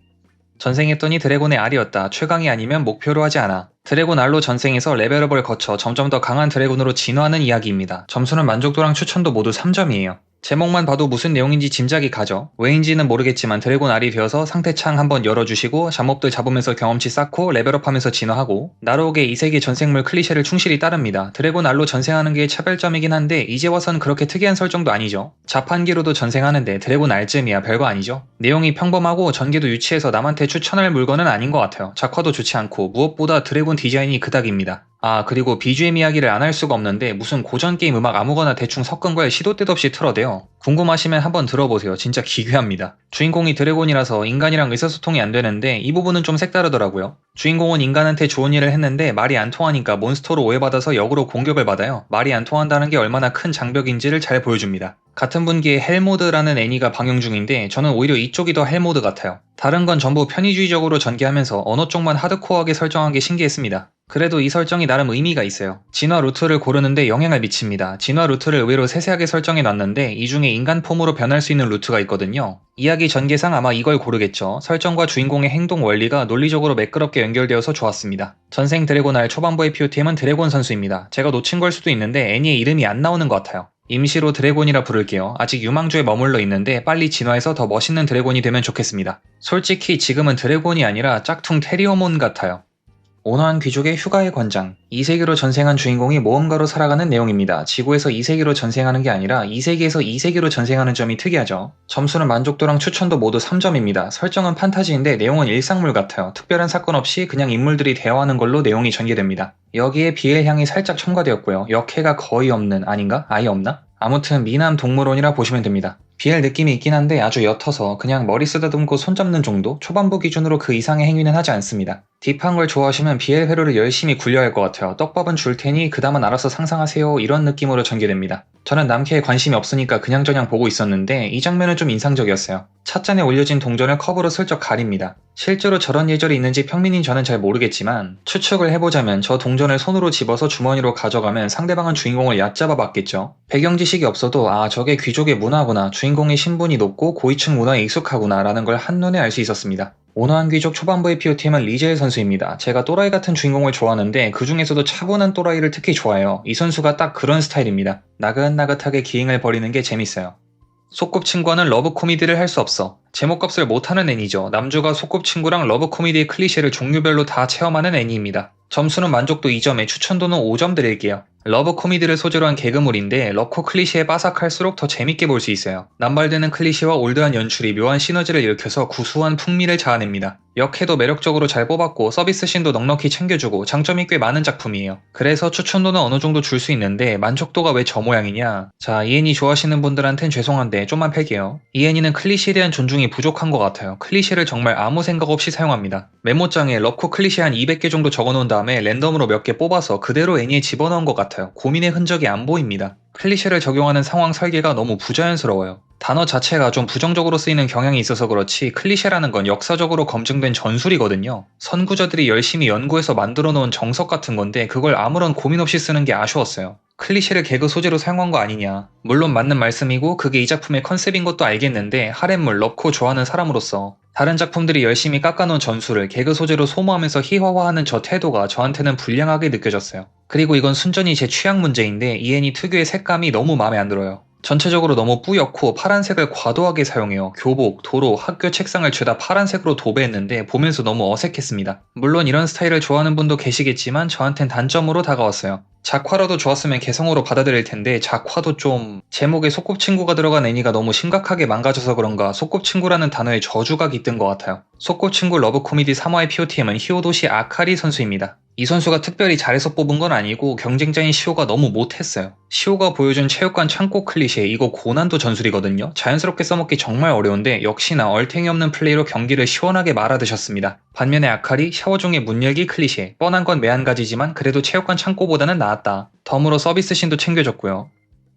전생했더니 드래곤의 알이었다. 최강이 아니면 목표로 하지 않아. 드래곤 알로 전생에서 레벨업을 거쳐 점점 더 강한 드래곤으로 진화하는 이야기입니다. 점수는 만족도랑 추천도 모두 3점이에요. 제목만 봐도 무슨 내용인지 짐작이 가죠. 왜인지는 모르겠지만 드래곤 알이 되어서 상태창 한번 열어주시고 잡몹들 잡으면서 경험치 쌓고 레벨업하면서 진화하고 나로우의 이세계 전생물 클리셰를 충실히 따릅니다. 드래곤 알로 전생하는 게 차별점이긴 한데 이제 와선 그렇게 특이한 설정도 아니죠. 자판기로도 전생하는데 드래곤 알쯤이야 별거 아니죠. 내용이 평범하고 전개도 유치해서 남한테 추천할 물건은 아닌 것 같아요. 작화도 좋지 않고 무엇보다 드래곤 디자인이 그닥입니다. 아, 그리고 BGM 이야기를 안 할 수가 없는데 무슨 고전 게임 음악 아무거나 대충 섞은 걸 시도 때도 없이 틀어대요. 궁금하시면 한번 들어보세요. 진짜 기괴합니다. 주인공이 드래곤이라서 인간이랑 의사소통이 안 되는데 이 부분은 좀 색다르더라고요. 주인공은 인간한테 좋은 일을 했는데 말이 안 통하니까 몬스터로 오해받아서 역으로 공격을 받아요. 말이 안 통한다는 게 얼마나 큰 장벽인지를 잘 보여줍니다. 같은 분기에 헬모드라는 애니가 방영 중인데 저는 오히려 이쪽이 더 헬모드 같아요. 다른 건 전부 편의주의적으로 전개하면서 언어 쪽만 하드코어하게 설정한 게 신기했습니다. 그래도 이 설정이 나름 의미가 있어요. 진화 루트를 고르는데 영향을 미칩니다. 진화 루트를 의외로 세세하게 설정해 놨는데 이 중에 인간 폼으로 변할 수 있는 루트가 있거든요. 이야기 전개상 아마 이걸 고르겠죠. 설정과 주인공의 행동 원리가 논리적으로 매끄럽게 연결되어서 좋았습니다. 전생 드래곤 알 초반부의 POTM은 드래곤 선수입니다. 제가 놓친 걸 수도 있는데 애니의 이름이 안 나오는 것 같아요. 임시로 드래곤이라 부를게요. 아직 유망주에 머물러 있는데 빨리 진화해서 더 멋있는 드래곤이 되면 좋겠습니다. 솔직히 지금은 드래곤이 아니라 짝퉁 테리오몬 같아요. 온화한 귀족의 휴가의 권장. 2세기로 전생한 주인공이 모험가로 살아가는 내용입니다. 지구에서 2세기로 전생하는 게 아니라 2세기에서 2세기로 전생하는 점이 특이하죠. 점수는 만족도랑 추천도 모두 3점입니다. 설정은 판타지인데 내용은 일상물 같아요. 특별한 사건 없이 그냥 인물들이 대화하는 걸로 내용이 전개됩니다. 여기에 비엘 향이 살짝 첨가되었고요. 역해가 거의 없는, 아닌가? 아예 없나? 아무튼 미남 동물원이라 보시면 됩니다. 비엘 느낌이 있긴 한데 아주 옅어서 그냥 머리 쓰다듬고 손잡는 정도? 초반부 기준으로 그 이상의 행위는 하지 않습니다. 딥한 걸 좋아하시면 비엘 회로를 열심히 굴려야 할 것 같아요. 떡밥은 줄 테니 그 다음은 알아서 상상하세요. 이런 느낌으로 전개됩니다. 저는 남캐에 관심이 없으니까 그냥저냥 보고 있었는데 이 장면은 좀 인상적이었어요. 찻잔에 올려진 동전을 컵으로 슬쩍 가립니다. 실제로 저런 예절이 있는지 평민인 저는 잘 모르겠지만 추측을 해보자면 저 동전을 손으로 집어서 주머니로 가져가면 상대방은 주인공을 얕잡아 봤겠죠. 배경 지식이 없어도 아 저게 귀족의 문화구나, 주인공의 신분이 높고 고위층 문화에 익숙하구나 라는 걸 한눈에 알 수 있었습니다. 온화한 귀족 초반부의 POTM은 리젤 선수입니다. 제가 또라이 같은 주인공을 좋아하는데 그 중에서도 차분한 또라이를 특히 좋아해요. 이 선수가 딱 그런 스타일입니다. 나긋나긋하게 기행을 벌이는 게 재밌어요. 소꿉친구와는 러브 코미디를 할 수 없어. 제목값을 못하는 애니죠. 남주가 소꿉친구랑 러브 코미디의 클리셰를 종류별로 다 체험하는 애니입니다. 점수는 만족도 2점에 추천도는 5점 드릴게요. 러브 코미디를 소재로 한 개그물인데 러코 클리셰에 빠삭할수록 더 재밌게 볼 수 있어요. 남발되는 클리셰와 올드한 연출이 묘한 시너지를 일으켜서 구수한 풍미를 자아냅니다. 역해도 매력적으로 잘 뽑았고 서비스씬도 넉넉히 챙겨주고 장점이 꽤 많은 작품이에요. 그래서 추천도는 어느 정도 줄 수 있는데 만족도가 왜 저 모양이냐? 자, 이 애니 좋아하시는 분들한텐 죄송한데 좀만 팰게요. 이 애니는 클리셰에 대한 존중이 부족한 것 같아요. 클리셰를 정말 아무 생각 없이 사용합니다. 메모장에 러코 클리셰 한 200개 정도 적어놓은 다음에 랜덤으로 몇 개 뽑아서 그대로 애니에 집어넣은 것 같아요. 고민의 흔적이 안 보입니다. 클리셰를 적용하는 상황 설계가 너무 부자연스러워요. 단어 자체가 좀 부정적으로 쓰이는 경향이 있어서 그렇지 클리셰라는 건 역사적으로 검증된 전술이거든요. 선구자들이 열심히 연구해서 만들어 놓은 정석 같은 건데 그걸 아무런 고민 없이 쓰는 게 아쉬웠어요. 클리셰를 개그 소재로 사용한 거 아니냐. 물론 맞는 말씀이고 그게 이 작품의 컨셉인 것도 알겠는데 하렘물 러코 좋아하는 사람으로서 다른 작품들이 열심히 깎아놓은 전술을 개그 소재로 소모하면서 희화화하는 저 태도가 저한테는 불량하게 느껴졌어요. 그리고 이건 순전히 제 취향 문제인데 이 애니 특유의 색감이 너무 마음에 안 들어요. 전체적으로 너무 뿌옇고 파란색을 과도하게 사용해요. 교복, 도로, 학교 책상을 죄다 파란색으로 도배했는데 보면서 너무 어색했습니다. 물론 이런 스타일을 좋아하는 분도 계시겠지만 저한텐 단점으로 다가왔어요. 작화라도 좋았으면 개성으로 받아들일 텐데 작화도 좀... 제목에 소꿉친구가 들어간 애니가 너무 심각하게 망가져서 그런가 소꿉친구라는 단어에 저주가 깃든 것 같아요. 소꿉친구 러브 코미디 3화의 POTM은 히오도시 아카리 선수입니다. 이 선수가 특별히 잘해서 뽑은 건 아니고 경쟁자인 시오가 너무 못했어요. 시오가 보여준 체육관 창고 클리셰 이거 고난도 전술이거든요. 자연스럽게 써먹기 정말 어려운데 역시나 얼탱이 없는 플레이로 경기를 시원하게 말아드셨습니다. 반면에 아카리 샤워 중에 문 열기 클리셰 뻔한 건 매한가지지만 그래도 체육관 창고보다는 나았다. 덤으로 서비스씬도 챙겨줬고요.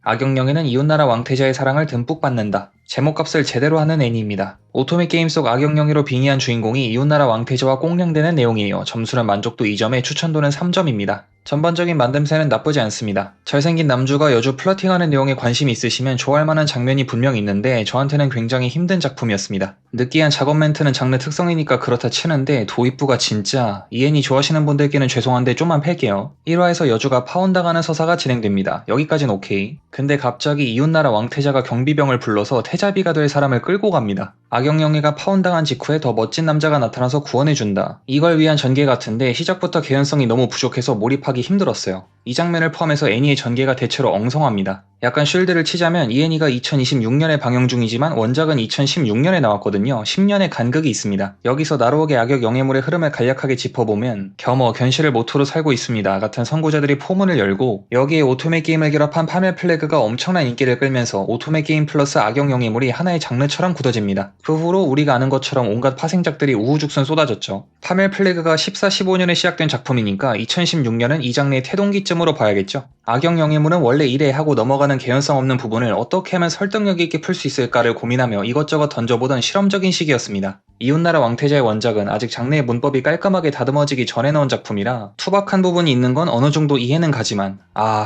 악역영에는 이웃나라 왕태자의 사랑을 듬뿍 받는다. 제목값을 제대로 하는 애니입니다. 오토미 게임 속 악역영이로 빙의한 주인공이 이웃나라 왕태자와 꽁냥대는 내용이에요. 점수는 만족도 2점에 추천도는 3점입니다. 전반적인 만듦새는 나쁘지 않습니다. 잘생긴 남주가 여주 플러팅하는 내용에 관심이 있으시면 좋아할 만한 장면이 분명 있는데 저한테는 굉장히 힘든 작품이었습니다. 느끼한 작업 멘트는 장르 특성이니까 그렇다 치는데 도입부가 진짜 이엔이 좋아하시는 분들께는 죄송한데 좀만 팰게요. 1화에서 여주가 파혼당하는 서사가 진행됩니다. 여기까진 오케이. 근데 갑자기 이웃나라 왕태자가 경비병을 불러서 태자비가 될 사람을 끌고 갑니다. 악영영이가 파혼당한 직후에 더 멋진 남자가 나타나서 구원해준다. 이걸 위한 전개 같은데 시작부터 개연성이 너무 부족해서 몰입하기 힘들었어요. 이 장면을 포함해서 애니의 전개가 대체로 엉성합니다. 약간 쉴드를 치자면 이 애니가 2026년에 방영 중이지만 원작은 2016년에 나왔거든요. 10년의 간극이 있습니다. 여기서 나루오의 악역 영예물의 흐름을 간략하게 짚어보면 겸허 견실을 모토로 살고 있습니다 같은 선구자들이 포문을 열고 여기에 오토메 게임을 결합한 파멸 플래그가 엄청난 인기를 끌면서 오토메 게임 플러스 악역 영예물이 하나의 장르처럼 굳어집니다. 그 후로 우리가 아는 것처럼 온갖 파생작들이 우후죽순 쏟아졌죠. 파멸 플래그가 14-15년에 시작된 작품이니까 2016년은 이 장르의 태동기쯤으로 봐야겠죠. 악역 영예물은 원래 이래 하고 넘어가는 개연성 없는 부분을 어떻게 하면 설득력 있게 풀 수 있을까를 고민하며 이것저것 던져보던 실험적인 시기였습니다. 이웃나라 왕태자의 원작은 아직 장르의 문법이 깔끔하게 다듬어지기 전에 나온 작품이라 투박한 부분이 있는 건 어느 정도 이해는 가지만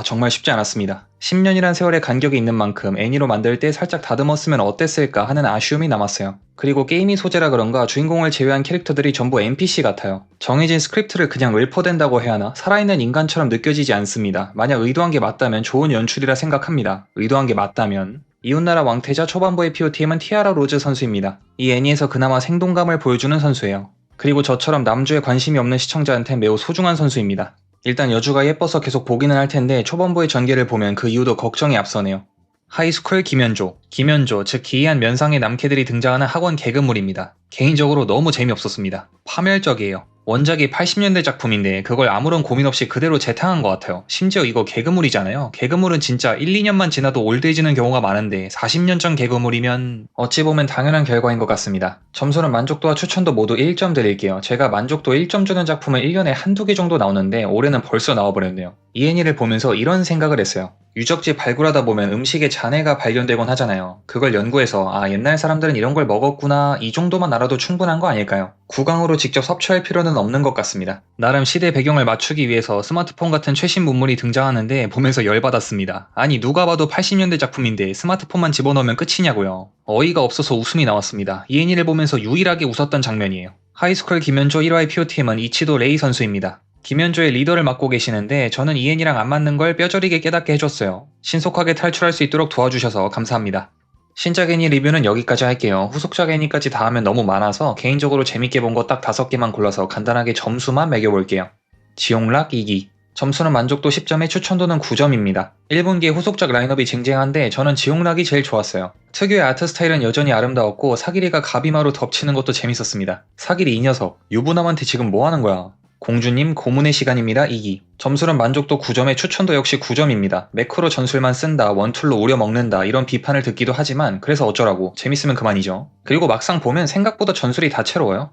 정말 쉽지 않았습니다. 10년이란 세월의 간격이 있는 만큼 애니로 만들 때 살짝 다듬었으면 어땠을까 하는 아쉬움이 남았어요. 그리고 게임이 소재라 그런가 주인공을 제외한 캐릭터들이 전부 NPC 같아요. 정해진 스크립트를 그냥 읊어댄다고 해야 하나? 살아있는 인간처럼 느껴지지 않습니다. 만약 의도한 게 맞다면 좋은 연출이라 생각합니다. 의도한 게 맞다면. 이웃나라 왕태자 초반부의 POTM은 티아라 로즈 선수입니다. 이 애니에서 그나마 생동감을 보여주는 선수예요. 그리고 저처럼 남주에 관심이 없는 시청자한테 매우 소중한 선수입니다. 일단 여주가 예뻐서 계속 보기는 할 텐데 초반부의 전개를 보면 그 이유도 걱정이 앞서네요. 하이스쿨 김연조, 즉 기이한 면상의 남캐들이 등장하는 학원 개그물입니다. 개인적으로 너무 재미없었습니다. 파멸적이에요. 원작이 80년대 작품인데 그걸 아무런 고민 없이 그대로 재탕한 것 같아요. 심지어 이거 개그물이잖아요. 개그물은 진짜 1, 2년만 지나도 올드해지는 경우가 많은데 40년 전 개그물이면 어찌 보면 당연한 결과인 것 같습니다. 점수는 만족도와 추천도 모두 1점 드릴게요. 제가 만족도 1점 주는 작품은 1년에 한두 개 정도 나오는데 올해는 벌써 나와버렸네요. 이 애니를 보면서 이런 생각을 했어요. 유적지 발굴하다 보면 음식에 잔해가 발견되곤 하잖아요. 그걸 연구해서 옛날 사람들은 이런 걸 먹었구나 이 정도만 알아도 충분한 거 아닐까요? 구강으로 직접 섭취할 필요는 없는 것 같습니다. 나름 시대 배경을 맞추기 위해서 스마트폰 같은 최신 문물이 등장하는데 보면서 열받았습니다. 아니 누가 봐도 80년대 작품인데 스마트폰만 집어넣으면 끝이냐고요. 어이가 없어서 웃음이 나왔습니다. 이 애니를 보면서 유일하게 웃었던 장면이에요. 하이스쿨 김연조 1화의 POTM은 이치도 레이 선수입니다. 김연조의 리더를 맡고 계시는데 저는 이 애니랑 안 맞는 걸 뼈저리게 깨닫게 해줬어요. 신속하게 탈출할 수 있도록 도와주셔서 감사합니다. 신작 애니 리뷰는 여기까지 할게요. 후속작 애니까지 다 하면 너무 많아서 개인적으로 재밌게 본 거 딱 5개만 골라서 간단하게 점수만 매겨볼게요. 지옥락 2기. 점수는 만족도 10점에 추천도는 9점입니다. 1분기의 후속작 라인업이 쟁쟁한데 저는 지옥락이 제일 좋았어요. 특유의 아트 스타일은 여전히 아름다웠고 사기리가 가비마로 덮치는 것도 재밌었습니다. 사기리 이 녀석, 유부남한테 지금 뭐 하는 거야? 공주님 고문의 시간입니다. 2기. 점수는 만족도 9점에 추천도 역시 9점입니다. 매크로 전술만 쓴다, 원툴로 우려먹는다 이런 비판을 듣기도 하지만 그래서 어쩌라고, 재밌으면 그만이죠. 그리고 막상 보면 생각보다 전술이 다채로워요.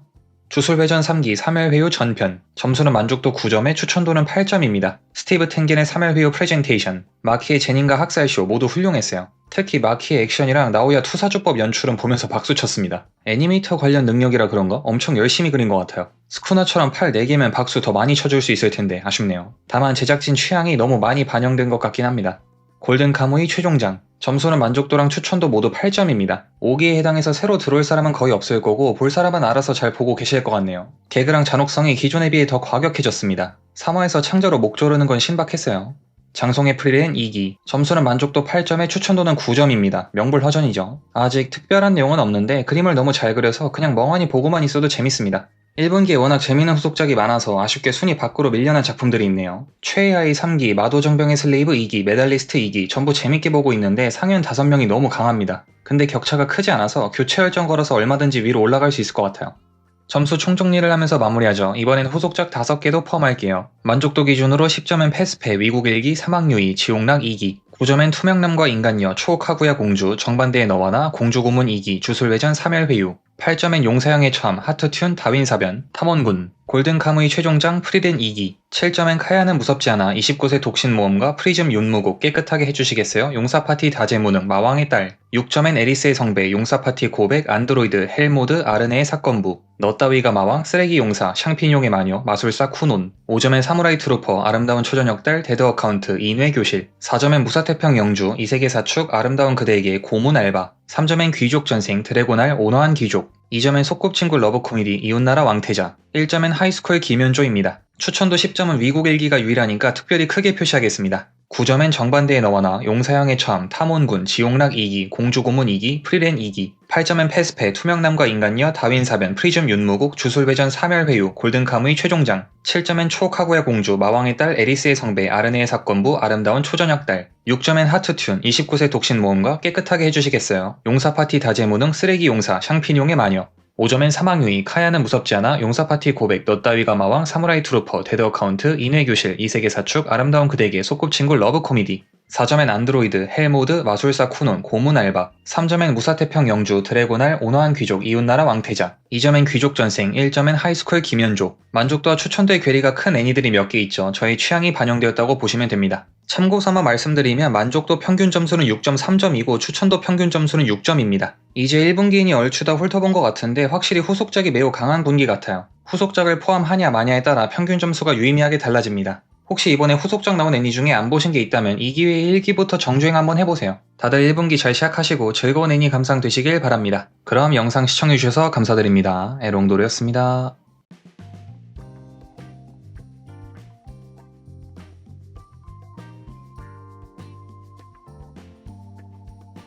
주술회전 3기 3열회유 전편. 점수는 만족도 9점에 추천도는 8점입니다. 스티브 텐겐의 3열회유 프레젠테이션, 마키의 재능과 학살쇼 모두 훌륭했어요. 특히 마키의 액션이랑 나오야 투사주법 연출은 보면서 박수쳤습니다. 애니메이터 관련 능력이라 그런가? 엄청 열심히 그린 것 같아요. 스쿠나처럼 팔 4개면 박수 더 많이 쳐줄 수 있을 텐데 아쉽네요. 다만 제작진 취향이 너무 많이 반영된 것 같긴 합니다. 골든 카무이 최종장. 점수는 만족도랑 추천도 모두 8점입니다. 5기에 해당해서 새로 들어올 사람은 거의 없을 거고 볼 사람은 알아서 잘 보고 계실 것 같네요. 개그랑 잔혹성이 기존에 비해 더 과격해졌습니다. 3화에서 창자로 목 조르는 건 신박했어요. 장송의 프리랜 2기. 점수는 만족도 8점에 추천도는 9점입니다. 명불허전이죠. 아직 특별한 내용은 없는데 그림을 너무 잘 그려서 그냥 멍하니 보고만 있어도 재밌습니다. 1분기에 워낙 재미있는 후속작이 많아서 아쉽게 순위 밖으로 밀려난 작품들이 있네요. 최애아이 3기, 마도정병의 슬레이브 2기, 메달리스트 2기 전부 재밌게 보고 있는데 상연 5명이 너무 강합니다. 근데 격차가 크지 않아서 교체 열정 걸어서 얼마든지 위로 올라갈 수 있을 것 같아요. 점수 총정리를 하면서 마무리하죠. 이번엔 후속작 5개도 포함할게요. 만족도 기준으로 10점은 패스페, 위국 1기, 사막유이, 지옥락 2기, 9점엔 투명남과 인간여, 초카구야 공주, 정반대의 너와나, 공주고문 2기, 주술회전 3열회유, 8점엔 용사형의 참, 하트튠, 다윈사변, 탐원군, 골든 카무이 최종장 프리덴 2기 7점엔 카야는 무섭지 않아 29세 독신 모험가 프리즘 윤무국 깨끗하게 해주시겠어요? 용사 파티 다재무능 마왕의 딸 6점엔 에리스의 성배 용사 파티 고백 안드로이드 헬모드 아르네의 사건부 너 따위가 마왕 쓰레기 용사 샹피뇽의 마녀 마술사 쿠논 5점엔 사무라이 트루퍼 아름다운 초저녁달 데드 어카운트 인외 교실 4점엔 무사태평 영주 이세계 사축 아름다운 그대에게 고문 알바 3점엔 귀족 전생 드래곤알 온화한 귀족 2점엔 소꿉친구 러브 코미디 이웃나라 왕태자 1점엔 하이스쿨 김윤조입니다. 추천도 10점은 위국 일기가 유일하니까 특별히 크게 표시하겠습니다. 9점엔 정반대의 너와 나 용사형의 참 탐혼군 지옥락 2기 공주고문 2기 프리렌 2기 8점엔 패스페 투명남과 인간녀 다윈사변 프리즘 윤무국 주술배전 사멸회유 골든카무이 최종장 7점엔 초카구야 공주 마왕의 딸 에리스의 성배 아르네의 사건부 아름다운 초저녁달 6점엔 하트튠 29세 독신 모험가 깨끗하게 해주시겠어요. 용사 파티 다재무능 쓰레기 용사 샹피뇽의 마녀 5점엔 사망유의 카야는 무섭지 않아 용사파티 고백 너 따위가 마왕 사무라이 트루퍼 데드 어카운트 인외교실 이세계 사축 아름다운 그대에게 소꿉친구 러브 코미디 4점엔 안드로이드 헬모드 마술사 쿠논 고문 알바 3점엔 무사태평 영주 드래곤알 온화한 귀족 이웃나라 왕태자 2점엔 귀족 전생 1점엔 하이스쿨 김연조 만족도와 추천도의 괴리가 큰 애니들이 몇 개 있죠. 저희 취향이 반영되었다고 보시면 됩니다. 참고삼아 말씀드리면 만족도 평균 점수는 6.3점이고 추천도 평균 점수는 6점입니다. 이제 1분기인이 얼추 다 훑어본 것 같은데 확실히 후속작이 매우 강한 분기 같아요. 후속작을 포함하냐 마냐에 따라 평균 점수가 유의미하게 달라집니다. 혹시 이번에 후속작 나온 애니 중에 안 보신 게 있다면 이 기회에 1기부터 정주행 한번 해보세요. 다들 1분기 잘 시작하시고 즐거운 애니 감상 되시길 바랍니다. 그럼 영상 시청해주셔서 감사드립니다. 에롱도르였습니다.